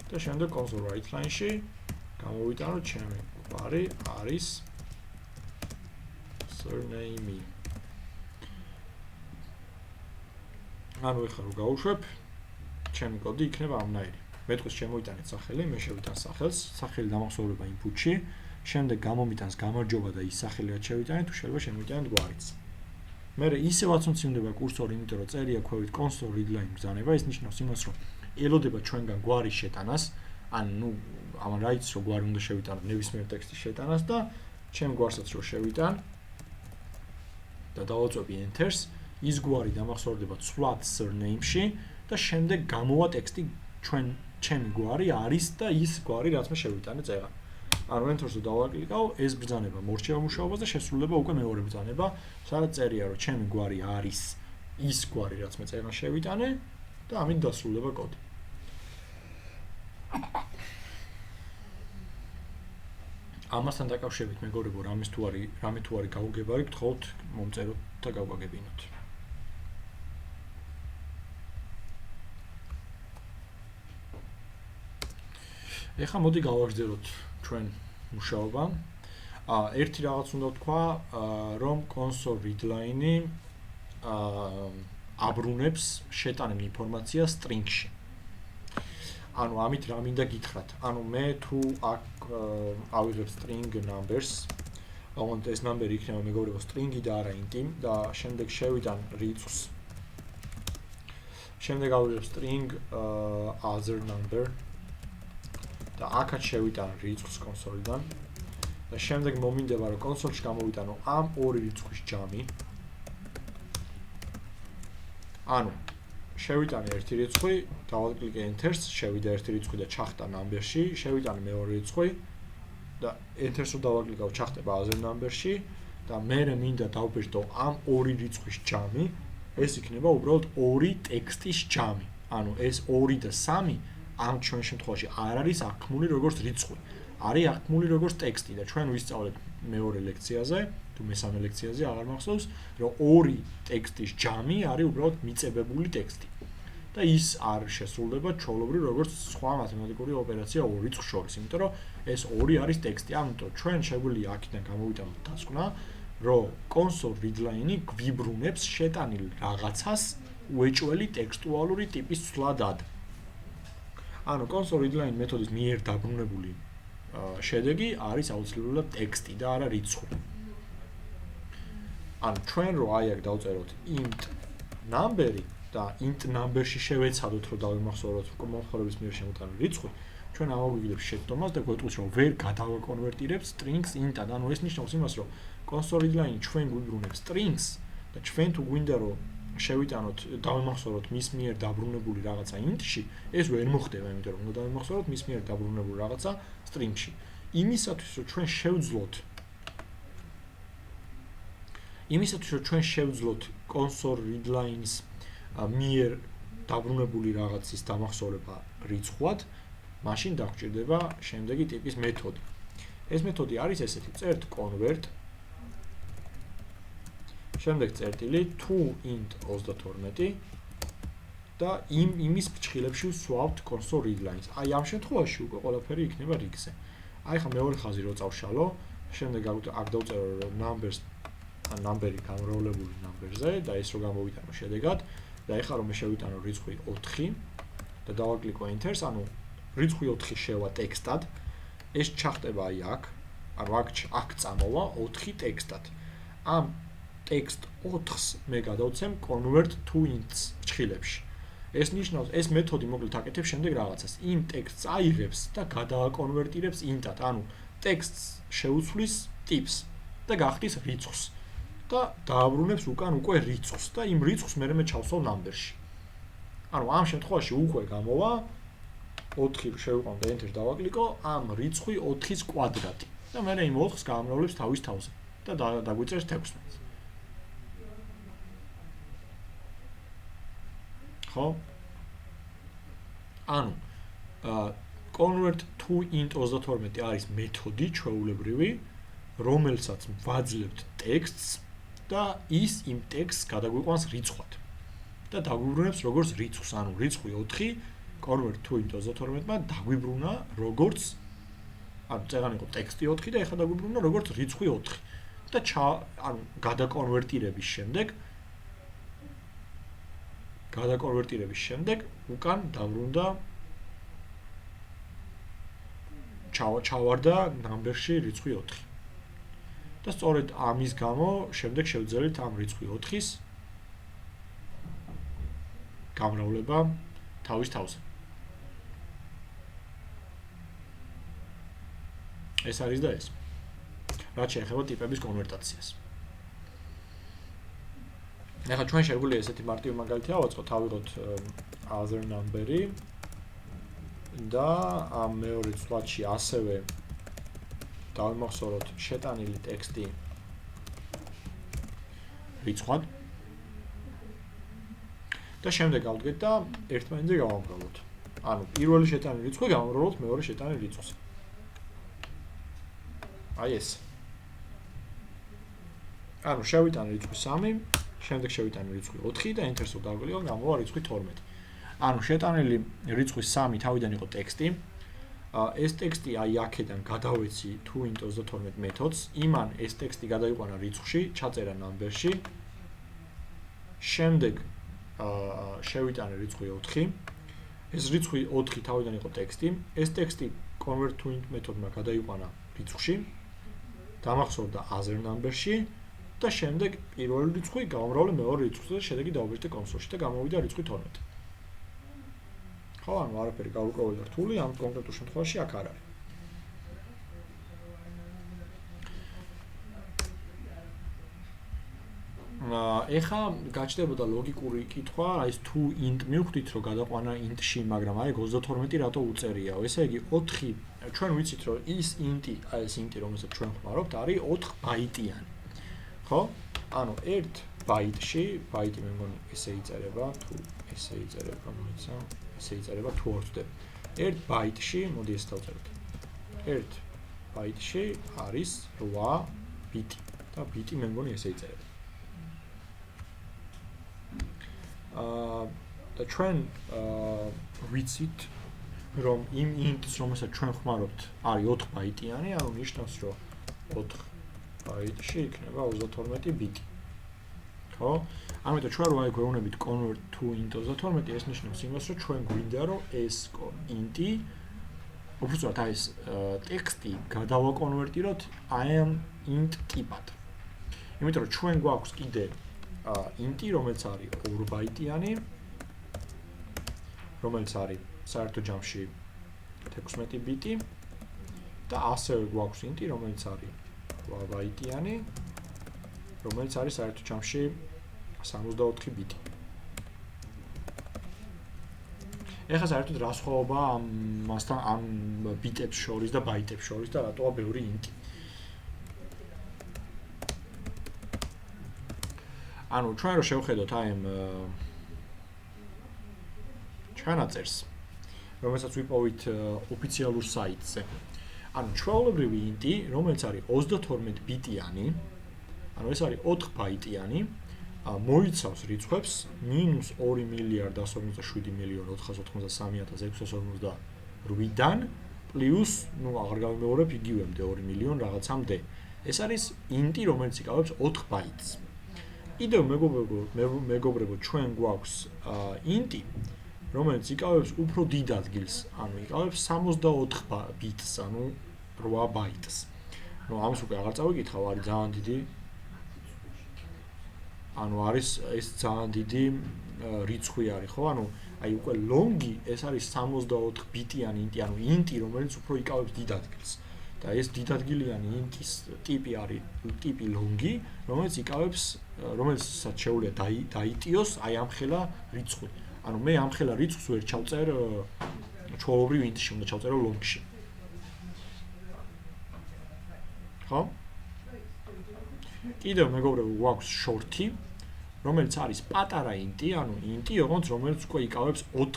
და შემდეგ console writeline-ში გამოვიტანო ჩემი გვარი არის surname. ანუ ეხლა რო გავუშვებ, ჩემი კოდი იქნება ამნაირი. მეტყვის შემოიტანეთ სახელი, მე შევიტან სახელს, სახელი დამახსოვრება input-ში, შემდეგ გამომიტანს გამარჯობა და ის სახელი რაც შევიტანეთ, თუ შეიძლება შემოიტანეთ გვარიც. მერე ისევაც უმცემდება კურსორი, იმიტომ რომ წერია ქვევით console readline ბრძანება, ეს ნიშნავს იმას, რომ ელოდება ჩვენგან გვარის შეტანას, ან ნუ ამ რაიც რო გვარი უნდა შევიტანოთ ნებისმიერ ტექსტის შეტანას და ჩემ გვარსაც რო შევიტან და დავაწვევი enters, ის გვარი დამახსოვრდება ცვლად surname-ში და შემდეგ გამოვა ტექსტი ჩემი გვარი არის და ის გვარი რაც მე შევიტანე წეღან. ანუ enters-ზე დავაკლიკავ, ეს ბრძანება მორჩება მუშაობას და შესრულება უკვე მეორე ბრძანება, სადაც წერია რომ ჩემი გვარი არის ის გვარი რაც მე წეღან შევიტანე და ამით დასრულდება კოდი. ამასთან დაკავშირებით მეგობრებო, რამე თუ არის გაუგებარი, გთხოვთ მომწეროთ და გავაგებინოთ. ეხლა მოდი გავაგრძელოთ ჩვენ მუშაობა. ერთი რაღაც უნდა ვთქვა, რომ console readline-ი აბრუნებს შეტანილ ინფორმაციას string-ში. ანუ ამით რა მინდა გითხრათ? ანუ მე თუ აქ ავიღებ string numbers, ოღონდ ეს ნამბერი იქნება მეგობრებო string-ი და არა int-ი და შემდეგ შევიტან რიცხვს. შემდეგ ავიღებ string other number და აქაც შევიტან რიცხვს კონსოლიდან და შემდეგ მომინდება რომ კონსოლში გამოვიტანო ამ ორი რიცხვის ჯამი. ანუ შევიტანე ერთი რიცხვი, დავაკლიკე enter-ს, შევიდა ერთი რიცხვი და ჩახტა number-ში, შევიტანე მეორე რიცხვი და enter-ს დავაკლიკავ, ჩახტება other number-ში და მე მინდა დავბეჭდო ამ ორი რიცხვის ჯამი, ეს იქნება უბრალოდ ორი ტექსტის ჯამი. ანუ ეს 2 და 3 ამ ჩვენ შემთხვევაში არ არის აღქმული როგორც რიცხვი. არის აღქმული როგორც ტექსტი და ჩვენ ვისწავლეთ მეორე ლექციაზე, თუ მესამე ლექციაზე აღარ მახსოვს, რომ ორი ტექსტის ჯამი არის უბრალოდ მიწებებული ტექსტი. და ის არ შესრულდება ჩვეულებრივ როგორც სხვა მათემატიკური ოპერაცია ორ რიცხვს შორის, იმიტომ რომ ეს ორი არის ტექსტი. ამიტომ ჩვენ შეგვიძლია აქედან გამოვიტანოთ დასკვნა, რომ console readline-ი გვიბრუნებს შეტანილ რაღაცას უეჭველი ტექსტუალური ტიპის ცვლადად. ანუ console readline მეთოდის მიერ დაბრუნებული შედეგი არის აუცილებლად ტექსტი და არა რიცხვი. ანუ ჩვენ რო აი აქ დავწეროთ int number-ი და int number-ში შევეცადოთ რომ დავიმახსოვროთ მომხმარების მიერ შემოტანილი რიცხვი, ჩვენ ამოგვიგებს შეცდომას და გვეტყვის რომ ვერ გადავაკონვერტირებს strings int-ად. ანუ ეს ნიშნავს იმას, რომ console readline ჩვენ გვიბრუნებს strings და ჩვენ თუ გვინდა რომ შევიტანოთ, დავიმახსოვროთ მის მიერ დაბრუნებული რაღაცა int-ში, ეს ვერ მოხდება, იმიტომ რომ უნდა დავიმახსოვროთ მის მიერ დაბრუნებული რაღაცა string-ში. იმისათვის რომ ჩვენ შევძლოთ console readline-ის მიერ დაბრუნებული რაღაცის დამახსოვრება რიცხვად, მაშინ დაგვჭირდება შემდეგი ტიპის მეთოდი. ეს მეთოდი არის ესეთი: წერთ convert, შემდეგ წერტილი to int 32 და იმის ფრჩხილებში ვსვავთ console readlines. აი ამ შემთხვევაში უკვე ყველაფერი იქნება რიგზე. აი ხა მეორე ხაზი რო წავშალო, შემდეგ აქ დავწერო რომ numbers number-ი გამრავლებული number-ზე და ეს რო გამოვიტანო შედეგად და ეხლა რომ მე შევიტანო რიცხვი 4 და დავაკლიკო enter-ს, ანუ რიცხვი 4 შევა ტექსტად, ეს ჩახტება აი აქ, ანუ აქ წამოვა 4 ტექსტად. ამ text 4-ს მე გადავცემ convert to int-ს ფრჩხილებში. ეს ნიშნავს, ეს მეთოდი მოკლედ აკეთებს შემდეგ რაღაცას. იმ ტექსტს აიღებს და გადააკონვერტირებს int-ად, ანუ ტექსტს შეუცვლის ტიპს და გახდის რიცხვს და დააბრუნებს უკან უკვე რიცხვს და იმ რიცხვს მე ჩავსვავ number-ში. ანუ ამ შემთხვევაში უკვე გამოვა 4 შევიყვანო და enter დავაკლიკო, ამ რიცხვი 4-ის კვადრატი და მე იმ 4-ს გამრავლებს თავის თავზე და დაგვიწერს 16. ხო? ანუ convert to int 32 არის მეთოდი ჩვეულებრივი, რომელსაც ვაძლევთ ტექსტს და ის იმ ტექსტს გადაგვიყვანს რიცხვად და დაგვიბრუნებს როგორც რიცხვს, ანუ რიცხვი 4 convert to int 32-მა დაგვიბრუნა როგორც ანუ წერან იყო ტექსტი 4 და ეხლა დაგვიბრუნა როგორც რიცხვი 4 და ანუ გადაკონვერტირების შემდეგ უკან დაბრუნდა ჩავარდა number-ში რიცხვი 4. და სწორედ ამის გამო შემდეგ შევძელით ამ რიცხვი 4-ის გამრავლება თავის თავზე. ეს არის და ეს. რაც შეეხება ტიპების კონვერტაციას. ახლა ჩვენ შეგვიძლია ესეთი მარტივი მაგალითი ავაწყოთ, ავიღოთ other number-ი და ამ მეორე ცვლადში ასევე დავიმახსოვროთ შეტანილი ტექსტი რიცხვად და შემდეგ გავდგეთ და ერთმანეთზე გავამრავლოთ. ანუ პირველი შეტანილი რიცხვი გავამრავლოთ მეორე შეტანილ რიცხვს. აი ეს. ანუ შევიტანე რიცხვი 3, შემდეგ შევიტანე რიცხვი 4 და enter-ს დავაკლიკო, გამოვა რიცხვი 12. ანუ შეტანილი რიცხვი 3 თავიდან იყო ტექსტი. ეს ტექსტი აი აქედან გადავეცი to int 32 მეთოდს, იმან ეს ტექსტი გადაიყვანა რიცხვში, ჩაწერა number-ში. შემდეგ შევიტანე რიცხვი 4. ეს რიცხვი 4 თავიდან იყო ტექსტი. ეს ტექსტი convert to int მეთოდმა გადაიყვანა რიცხვში. დამახსოვდა other number-ში და შემდეგ პირველი რიცხვი გავამრავლე მეორე რიცხვზე და შედეგი დავაბეჭდე კონსოლში და გამოვიდა რიცხვი 12. ხო, ანუ არაფერი გაურკვეველი და რთული, ამ კონკრეტულ შემთხვევაში აქ არ არის. ეხა გაჩნდებოდა ლოგიკური კითხვა, აი ეს to int მივხვდით რომ გადაყვანა int-ში, მაგრამ აი 32 რატო უწერიაო? ესე იგი 4 ჩვენ ვიცით რომ ის int-ი, აი ეს int-ი რომელსაც ჩვენ ხმარობთ, არის 4 ბაიტიანი. ხო? ანუ 1 ბაიტში, ბაიტი მე მგონი ესე იწერება, თუ ესე იწერება, მოიცა, ესე იწერება თუ არ ვწდები. 1 ბაიტში, მოდი ეს დავწეროთ. 1 ბაიტში არის 8 ბიტი და ბიტი მე მგონი ესე იწერება. და ჩვენ ვიცით რომ იმ int-ს რომელსაც ჩვენ ხმარობთ არის 4 ბაიტიანი, ანუ ნიშნავს რომ 4 ბაიტში იქნება 32 ბიტი. ხო? ამიტომ ჩვენ რო აი გვეუბნებით convert to int 32, ეს ნიშნავს იმას, რომ ჩვენ გვინდა რომ ეს int-ი უბრალოდ აი ეს ტექსტი გადავაკონვერტიროთ აი ამ int ტიპად. იმიტომ რომ ჩვენ გვაქვს კიდე int-ი, რომელიც არის 2 ბაიტიანი, რომელიც არის საერთო ჯამში 16 ბიტი და ასევე გვაქვს int-ი, რომელიც არის 8 ბაიტიანი, რომელიც არის საერთო ჯამში 64 ბიტი. ეხლა საერთოდ რა სხვაობა ამასთან ამ ბიტებს შორის და ბაიტებს შორის და რატოა ბევრი int-ი? ანუ ჩვენ რო შევხედოთ აი ამ ჩანაწერს, რომელსაც ვიპოვით ოფიციალურ საიტზე. ანუ ჩვეულებრივი int-ი, რომელიც არის 32 ბიტიანი, ანუ ეს არის 4 ბაიტიანი, მოიცავს რიცხვებს -2 მილიარდ 127.483.648-დან პლუს, ნუ აღარ გავიმეორებ იგივემდე 2 მილიონ რაღაცამდე. ეს არის int-ი, რომელიც იკავებს 4 ბაიტს. კიდევ მეგობრებო, ჩვენ გვაქვს int-ი, რომელიც იკავებს უფრო დიდ ადგილს, ანუ იკავებს 64 ბიტს, ანუ 8 ბაიტს. ნუ ამას უკვე აღარ წავიკითხავ, არის ძალიან დიდი. ანუ არის ეს ძალიან დიდი რიცხვი არის, ხო? ანუ აი უკვე long-ი ეს არის 64 ბიტიანი int-ი, ანუ int-ი, რომელიც უფრო იკავებს დიდ ადგილს. და ეს დიდადგილიანი int-ის ტიპი არის ტიპი long-ი, რომელიც იკავებს, რომელსაც შეუძლია დაიტიოს აი ამ ხელა რიცხვი. ანუ მე ამ ხელა რიცხვს ვერ ჩავწერ ჩვეულებრივ int-ში, უნდა ჩავწერო long-ში. ხო? კიდევ მეგობრებო, გვაქვს short-ი, რომელიც არის პატარა int-ი, ანუ int-ი, რომელიც უკვე იკავებს 2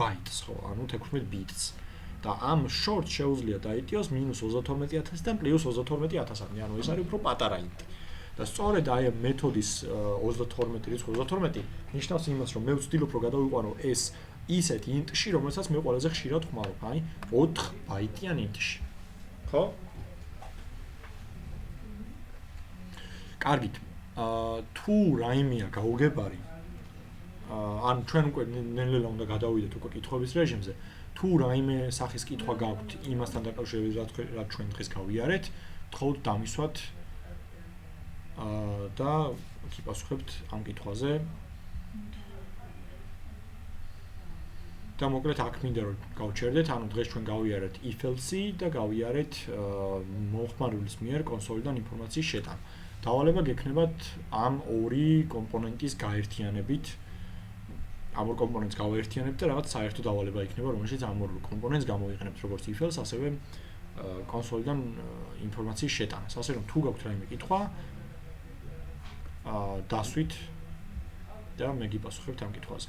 ბაიტს, ხო, ანუ 16 ბიტს. და ამ short შეუძლია დაიტიოს -32,000-დან +32,000-ამდე, ანუ ეს არის უფრო პატარა int-ი. და სწორედ აი ამ მეთოდის 32 რიცხვი 32 ნიშნავს იმას, რომ მე ვცდილობ რომ გადავიყვანო ეს ისეთ int-ში, რომელსაც მე ყველაზე ხშირად ხმარობ, აი 4 ბაიტიან int-ში. ხო? კარგით. თუ რაიმეა გაუგებარი, ან ჩვენ უკვე ნელ-ნელა უნდა გადავიდეთ უკვე კითხვების რეჟიმზე. თუ რაიმე სახის კითხვა გაქვთ იმასთან დაკავშირებით, რაც ჩვენ დღეს გავიარეთ, თხოვთ დამისვათ და გიპასუხებთ ამ კითხვაზე. და მოკლედ აქ მინდა რომ გავჩერდეთ, ანუ დღეს ჩვენ გავიარეთ if-else-ი და გავიარეთ მომხმარებლის მიერ კონსოლიდან ინფორმაციის შეტანა. დავალება გექნებათ ამ ორი კომპონენტის გაერთიანებით. ამ ორ კომპონენტს გავაერთიანებთ და რაღაც საერთო დავალება იქნება, რომელშიც ამ ორ კომპონენტს გამოიყენებთ როგორც if-else, ასევე კონსოლიდან ინფორმაციის შეტანას. ასე რომ თუ გაქვთ რაიმე კითხვა, დასვით და მე გიპასუხებთ ამ კითხვაზე.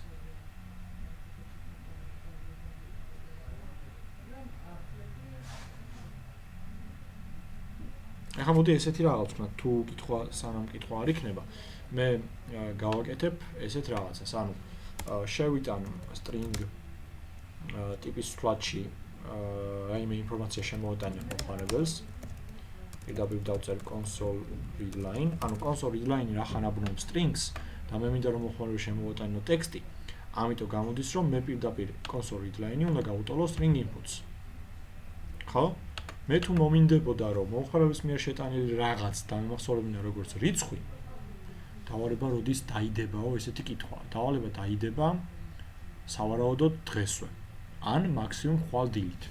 ახლა მოდი ესეთი რაღაც ვქნათ, თუ კითხვა სანამ კითხვა არ იქნება, მე გავაკეთებ ესეთ რაღაცას, ანუ შევიტან string ტიპის სლაჩი რაიმე ინფორმაცია შემოვატანე მოხმარებელს. პირდაპირ დავწერ console readline, ანუ console readline რა ხანაბრუნებს strings და მე მინდა რომ მოხმარებელს შემოვატანო ტექსტი. ამიტომ გამოდის რომ მე პირდაპირ console readline უნდა გავუტოლო string inputs. ხო? მე თუ მომინდებოდა რომ მოხმარებლის მიერ შეტანილი რაღაც დამახსოვრებინა როგორც რიცხვი, დავალება როდის დაიდებაო ესეთი კითხვა. დავალება დაიდება სავარაუდოდ დღესვე. ან მაქსიმუმ ხვალ დილით.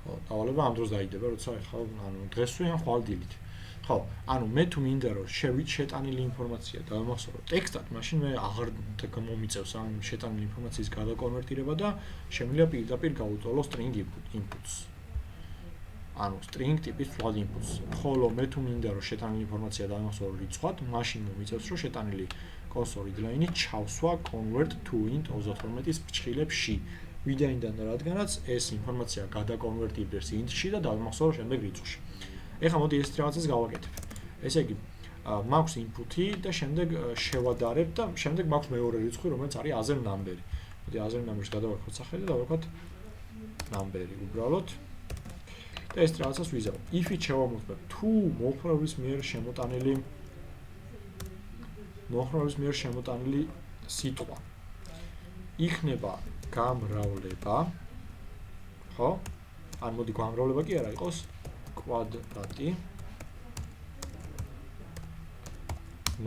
ხო, დავალება ამ დროს დაიდება, როცა ეხლა დღესვე ან ხვალ დილით. ხო, ანუ მე თუ მინდა რომ შეტანილი ინფორმაცია დავამახსოვრო ტექსტად, მაშინ მე აღარ მომიწევს ამ შეტანილი ინფორმაციის გადაკონვერტირება და შემიძლია პირდაპირ გავუტოლო string inputs. ანუ string ტიპის flat inputs. ხოლო მე თუ მინდა რომ შეტანილი ინფორმაცია დავამახსოვრო რიცხვად, მაშინ მომიწევს რომ შეტანილი console readline-ი ჩავსვა convert to int 32-ის ფრჩხილებში. ვიდეოიდან რადგანაც ეს ინფორმაცია გადაკონვერტირდეს int-ში და დავამახსოვრო შემდეგ რიცხვში. ეხლა მოდი ეს რაღაცას გავაკეთებ. ესე იგი, მაქვს input-ი და შემდეგ შევადარებ და შემდეგ მაქვს მეორე რიცხვი, რომელიც არის other number-ი. მოდი other number-ს გადავარქვათ სახელი და დავარქვათ number-ი უბრალოდ. და ეს რაღაცას ვიზავ. if-ით შევამოწმებ თუ მოხმარებლის მიერ შემოტანილი სიტყვა იქნება გამრავლება, ხო? ან მოდი გამრავლება კი არა იყოს კვადრატი.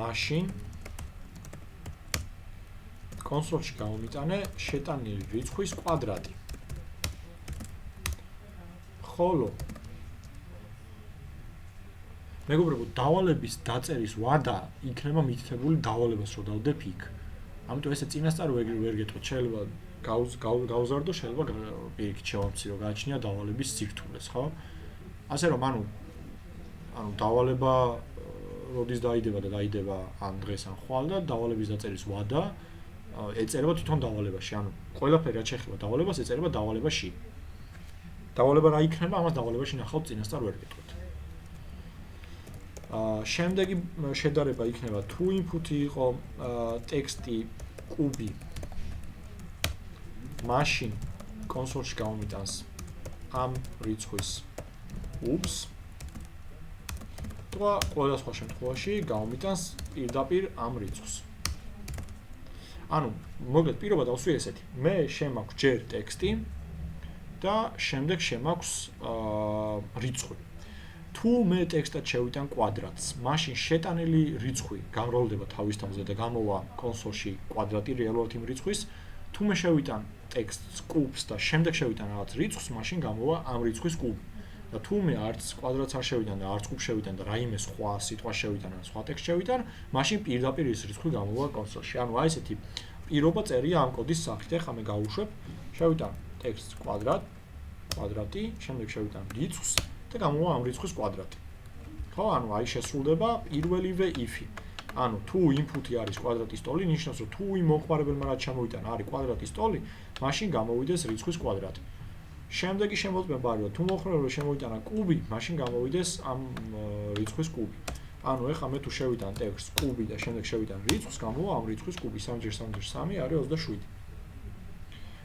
მაშინ კონსოლში გამომიტანე შეტანილი რიცხვის კვადრატი. ხოლო მეგობრებო, დავალების დაწერის ვადა იქნება მითითებული დავალებას რო დავდებ იქ. ამიტომ ესე წინასწარ ვერ გეტყვით, შეიძლება გავზარდო, შეიძლება პირიქით შევამცირო, გააჩნია დავალების სირთულეს, ხო? ასე რომ ანუ დავალება როდის დაიდება და დაიდება ან დღეს ან ხვალ და დავალების დაწერის ვადა ეწერება თვითონ დავალებაში. ანუ ყველაფერი რაც შეეხება დავალებას ეწერება დავალებაში. დავალება რა იქნება, ამას დავალებაში ნახავთ, წინასწარ ვერ გეტყვით. შემდეგი შედარება იქნება თუ input-ი იყო ტექსტი კუბი. მაშინ კონსოლში გამომიტანს ამ რიცხვის ups და ყველა სხვა შემთხვევაში გამომიტანს პირდაპირ ამ რიცხვს. ანუ მოგეთ პირობა დავსვი ესეთი. მე შემაქვს ჯერ ტექსტი და შემდეგ შემაქვს რიცხვი. თუ მე ტექსტად შევიტან კვადრატს, მაშინ შეტანილი რიცხვი გამრავლდება თავის თავზე და გამოვა კონსოლში კვადრატი რეალურად იმ რიცხვის. თუ მე შევიტან ტექსტს კუბს და შემდეგ შევიტან რაღაც რიცხვს, მაშინ გამოვა ამ რიცხვის კუბი. და თუ მე არც კვადრატს არ შევიტან და არც კუბს შევიტან და რაიმე სხვა სიტყვა შევიტან ან სხვა ტექსტს შევიტან, მაშინ პირდაპირ ეს რიცხვი გამოვა კონსოლში. ანუ აი ესეთი პირობა წერია ამ კოდის სახით. ეხლა მე გავუშვებ, შევიტან ტექსტს კვადრატი, შემდეგ შევიტან რიცხვს და გამოვა ამ რიცხვის კვადრატი. ხო, ანუ აი შესრულდება პირველივე if-ი. ანუ თუ input-ი არის კვადრატის ტოლი, ნიშნავს რომ თუ იმ მოხმარებელმა რაც ჩამოვიტანა არის კვადრატის ტოლი, მაშინ გამოვიდეს რიცხვის კვადრატი. შემდეგი შემოწმება არის რომ თუ მოხმარებელმა შემოვიტანა კუბი, მაშინ გამოვიდეს ამ რიცხვის კუბი. ანუ ეხლა მე თუ შევიტან ტექსტს კუბი და შემდეგ შევიტან რიცხვს, გამოვა ამ რიცხვის კუბი. 3x3 არის 27.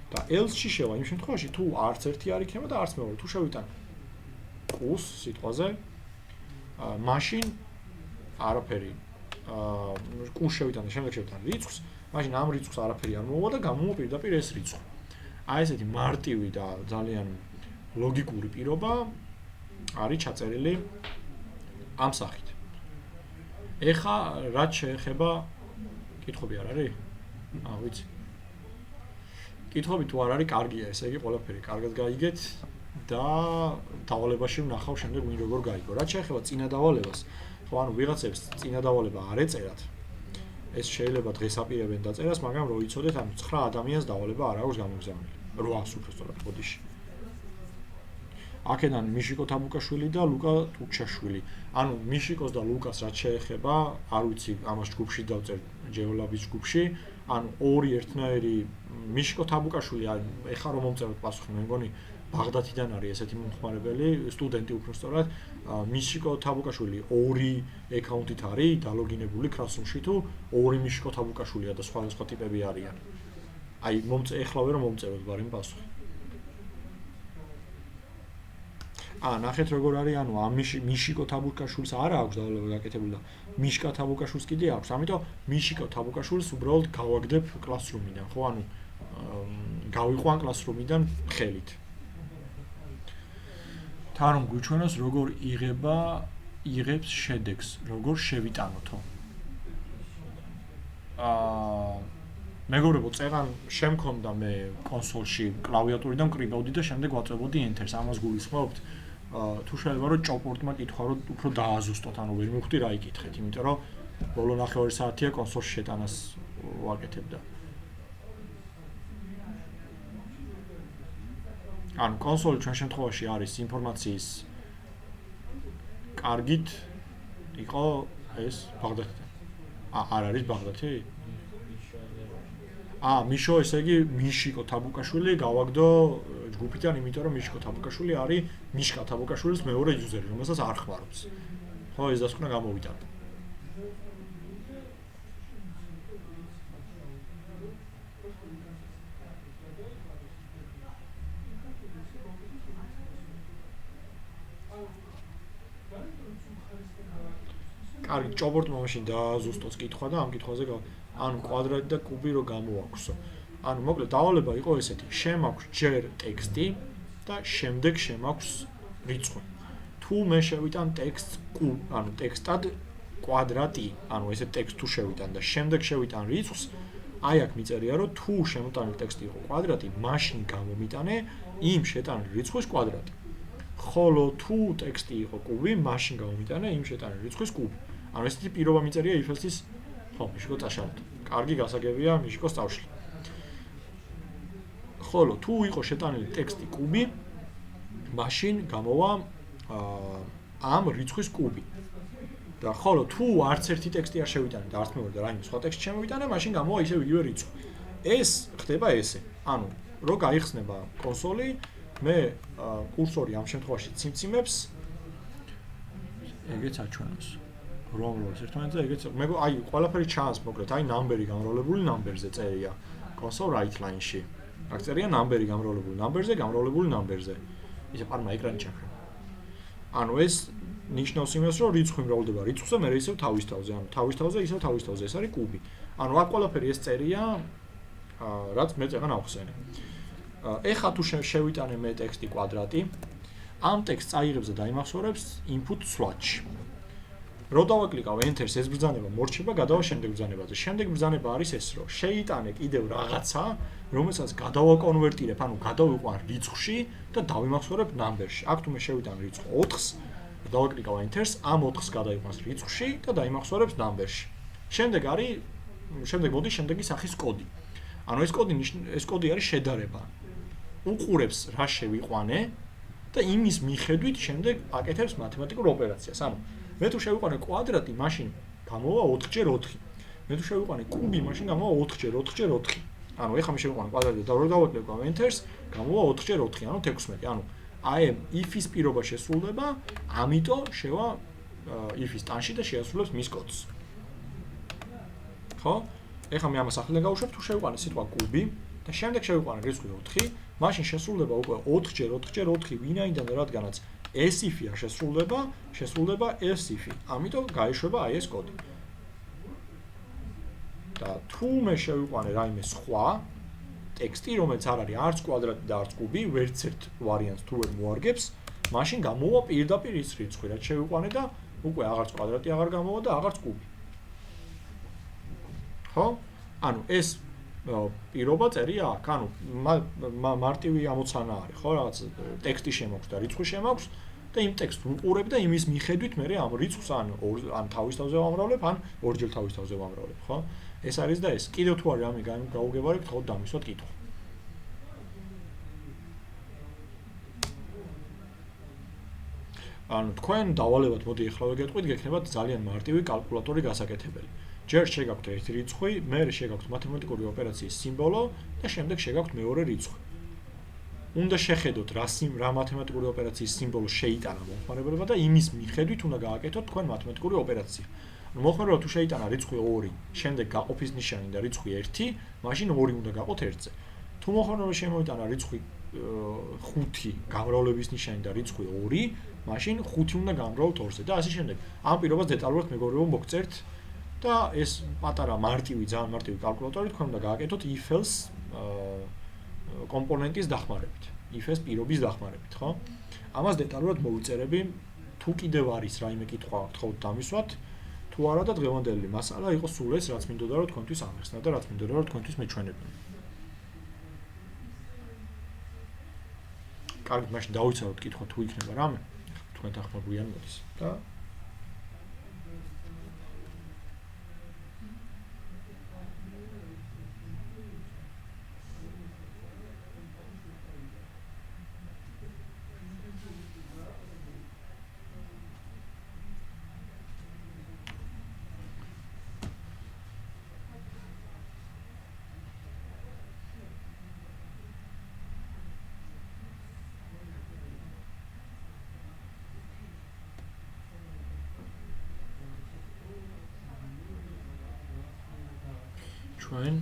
და else-ში შევა იმ შემთხვევაში თუ არც ერთი არ იქნება და არც მეორე. თუ შევიტან კუს სიტყვაზე, მაშინ არაფერი კუს შევიტან და შემდეგ შევიტან რიცხვს, მაშინ ამ რიცხვს არაფერი არ მოვა და გამოვა პირდაპირ ეს რიცხვი. აი ესეთი მარტივი და ძალიან ლოგიკური პირობა არის ჩაწერილი ამ სახით. ეხლა რაც შეეხება კითხვები არ არის? ვიცი. კითხვები თუ არ არის, კარგია, ესე იგი ყველაფერი კარგად გაიგეთ და დავალებაში ვნახავ შემდეგ ვინ როგორ გაიგო. რაც შეეხება წინა დავალებას, ხო, ანუ ვიღაცებს წინა დავალება არ ეწერათ. ეს შეიძლება დღეს აპირებენ დაწერას, მაგრამ რო იცოდეთ, ანუ 9 ადამიანს დავალება არ აქვს გამოგზავნილი. 800 უბრალოდ ბოდიში. აქედან მიშიკო თაბუკაშვილი და ლუკა ტუჩაშვილი. ანუ მიშიკოს და ლუკას რაც შეეხება, არ ვიცი, ამას ჯგუფში დავწერ ჯეოლაბის ჯგუფში, ანუ ორი ერთნაირი მიშიკო თაბუკაშვილი, ეხა რომ მომწეროთ პასუხი, მე მგონი ბაღდათიდან არის ესეთი მომხმარებელი, სტუდენტი უფრო სწორად, მიშიკო თაბუკაშვილი 2 აკაუნტით არის დალოგინებული Classroom-ში თუ 2 მიშიკო თაბუკაშვილია და სხვა ტიპები არიან. აი, ეხლავე რომ მომწეროთ ბარემ პასუხი. ნახეთ როგორ არის, ანუ ამ მიშიკო თაბუკაშვილს არა აქვს დავალება გაკეთებული და მიშკა თაბუკაშვილს კიდე აქვს. ამიტომ მიშიკო თაბუკაშვილს უბრალოდ გავაგდებ Classroom-იდან, ხო? ანუ გავიყვან Classroom-იდან ხელით. თან რომ გვიჩვენოს როგორ იღებს შედეგს, როგორ შევიტანოთო. მეგობრებო, წეღან შემქონდა მე კონსოლში კლავიატურიდან ვკრიბავდი და შემდეგ ვაწვევოდი Enter-ს. ამას გულისხმობთ. თუ შეიძლება რომ ჭოპორტმა კითხვა რომ უფრო დააზუსტოთ, ანუ ვერ მივხვდი რა იკითხეთ, იმიტომ რომ ბოლო ნახევარი საათია კონსოლში შეტანას ვაკეთებდა. ანუ კონსოლი ჩვენ შემთხვევაში არის ინფორმაციის კარგით იყო ეს ბაღდათი. არ არის ბაღდათი? მიშო, ესე იგი მიშიკო თაბუკაშვილი გავაგდო ჯგუფიდან, იმიტომ რომ მიშიკო თაბუკაშვილი არის მიშკა თაბუკაშვილის მეორე იუზერი, რომელსაც არ ხმარობს. ხო, ეს დასკვნა გამოვიტანე. კარგი, ჭობორტმა მაშინ დააზუსტოს კითხვა და ამ კითხვაზე ანუ კვადრატი და კუბი რო გამოვაქვსო. ანუ მოკლედ დავალება იყო ესეთი: შემაქვს ჯერ ტექსტი და შემდეგ შემაქვს რიცხვი. თუ მე შევიტან ტექსტს ანუ ტექსტად კვადრატი, ანუ ესე ტექსტ თუ შევიტან და შემდეგ შევიტან რიცხვს, აი აქ მიწერია რომ თუ შემოტანილი ტექსტი იყო კვადრატი, მაშინ გამომიტანე იმ შეტანილი რიცხვის კვადრატი. ხოლო თუ ტექსტი იყო კუბი, მაშინ გამომიტანე იმ შეტანილი რიცხვის კუბი. ანუ ესეთი პირობა მიწერია if-ელსის მიშიკო წაშალოთ. კარგი გასაგებია მიშიკოს წავშლი. ხოლო თუ იყო შეტანილი ტექსტი კუბი, მაშინ გამოვა ამ რიცხვის კუბი. და ხოლო თუ არც ერთი ტექსტი არ შევიტანე და არც მეორე და რაიმე სხვა ტექსტი შემოვიტანე, მაშინ გამოვა ისევ იგივე რიცხვი. ეს ხდება ესე. ანუ რო გაიხსნება კონსოლი, მე კურსორი ამ შემთხვევაში ციმციმებს ეგეც აჩვენოს. რომლოს ერთმანეთზე ეგეც აი ყველაფერი ჩანს მოკლედ აი ნამბერი გამრავლებული ნამბერზე წერია console right line-ში. აქ წერია ნამბერი გამრავლებული ნამბერზე. ისე პარმა ეკრანი ჩაქრა. ანუ ეს ნიშნავს იმას, რომ რიცხვი მრავლდება რიცხვზე, მე ისევ თავის თავზე, ანუ თავის თავზე, ეს არის კუბი. ანუ აქ ყველაფერი ეს წერია, რაც მე წეგან ავხსენე. ეხლა თუ შევიტანე მე ტექსტი კვადრატი, ამ ტექსტს აიღებს და დაიმახსოვრებს input swatch-ში. რო დავაკლიკავ Enter-ს, ეს ბრძანება მორჩება, გადავა შემდეგ ბრძანებაზე. შემდეგ ბრძანება არის ეს, რომ შეიტანე კიდევ რაღაცა, რომელსაც გადავაკონვერტირებ, ანუ გადავიყვან რიცხვში და დავიმახსოვრებ ნამბერში. აქ თუ მე შევიტანე რიცხვ 4-ს, დავაკლიკავ Enter-ს, ამ 4-ს გადავიყვანს რიცხვში და დაიმახსოვრებს ნამბერში. შემდეგ მოდის შემდეგი სახის კოდი. ანუ ეს კოდი არის შედარება. უყურებს რა შევიყვანე და იმის მიხედვით შემდეგ აკეთებს მათემატიკურ ოპერაციას. ანუ მე თუ შევიყვანე კვადრატი, მაშინ გამოვა 4x4. მე თუ შევიყვანე კუბი, მაშინ გამოვა 4x4. ანუ ეხლა მე შევიყვანე კვადრატი და რო დავაკლიკავ Enter-ს, გამოვა 4x4, ანუ 16. ანუ აი if-ის პირობა შესრულდება, ამიტომ შევა if-ის ტანში და შეასრულებს მის კოდს. ხო? ეხლა მე ამას ახლა გავუშვებ, თუ შევიყვანე სიტყვა კუბი და შემდეგ შევიყვანე რიცხვი 4, მაშინ შესრულდება უკვე 4x4, ვინაიდან რადგანაც ეს if-ი არ შესრულდება ეს if-ი. ამიტომ გაიშვება აი ეს კოდი. და თუ მე შევიყვანე რაიმე სხვა ტექსტი, რომელიც არ არის არც კვადრატი და არც კუბი, ვერც ერთ ვარიანტს თუ ვერ მოარგებს, მაშინ გამოვა პირდაპირ ის რიცხვი, რაც შევიყვანე და უკვე აღარც კვადრატი აღარ გამოვა და აღარც კუბი. ხო? ანუ ეს პირობა წერია აქ, ანუ მარტივი ამოცანა არის, ხო, რაღაც ტექსტი შემოქვს და რიცხვი შემოქვს და იმ ტექსტს ვუყურებ და იმის მიხედვით მე ამ რიცხვს ან თავის თავზე ვამრავლებ, ან ორჯერ თავის თავზე ვამრავლებ, ხო? ეს არის და ეს. კიდევ თუ არის რამე გაუგებარებ, თქო დამისვათ კითხვა. ანუ თქვენ დავალებად მოდი ეხლავე გეტყვით, გექნებათ ძალიან მარტივი კალკულატორი გასაკეთებელი. ჯერ შეგაქვთ ერთი რიცხვი, მერე შეგაქვთ მათემატიკური ოპერაციის სიმბოლო და შემდეგ შეგაქვთ მეორე რიცხვი. უნდა შეხედოთ რა მათემატიკური ოპერაციის სიმბოლო შეიტანა მომხმარებელმა და იმის მიხედვით უნდა გააკეთოთ თქვენ მათემატიკური ოპერაცია. ანუ მომხმარებელმა თუ შეიტანა რიცხვი 2, შემდეგ გაყოფის ნიშანი და რიცხვი 1, მაშინ 2 უნდა გაყოთ 1-ზე. თუ მომხმარებელმა შემოიტანა რიცხვი 5, გამრავლების ნიშანი და რიცხვი 2, მაშინ 5 უნდა გამრავლოთ 2-ზე და ასე შემდეგ. ამ პირობას დეტალურად მეგობრებო მოგწერთ და ეს პატარა მარტივი, ძალიან მარტივი კალკულატორი თქვენ უნდა გააკეთოთ if-else კომპონენტის დახმარებით, if-else პირობის დახმარებით, ხო? ამას დეტალურად მოვიწერები, თუ კიდევ არის რაიმე კითხვა, გთხოვთ დამისვათ, თუ არა და დღევანდელი მასალა იყო სულ ეს, რაც მინდოდა რომ თქვენთვის ამეხსნა და რაც მინდოდა რომ თქვენთვის მეჩვენებინა. კარგი, მაშინ დავიცავოთ კითხვა თუ იქნება რამე, თქვენ თანხმობიან მოდის და ჩვენ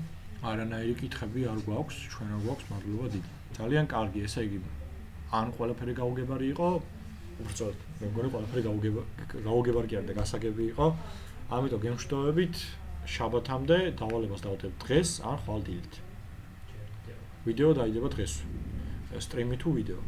არანაირი კითხები არ გვაქვს, ჩვენ არ გვაქვს, მადლობა დიდი. ძალიან კარგი, ესე იგი, ან ყველაფერი გაუგებარი იყო, უბრალოდ მე მგონი ყველაფერი გაუგებარი კი არა და გასაგები იყო. ამიტომ გემშვიდობებით, შაბათამდე დავალებას დავუდებთ დღეს, ან ხვალ დილით. ვიდეო დაიდება დღეს. სტრიმი თუ ვიდეო.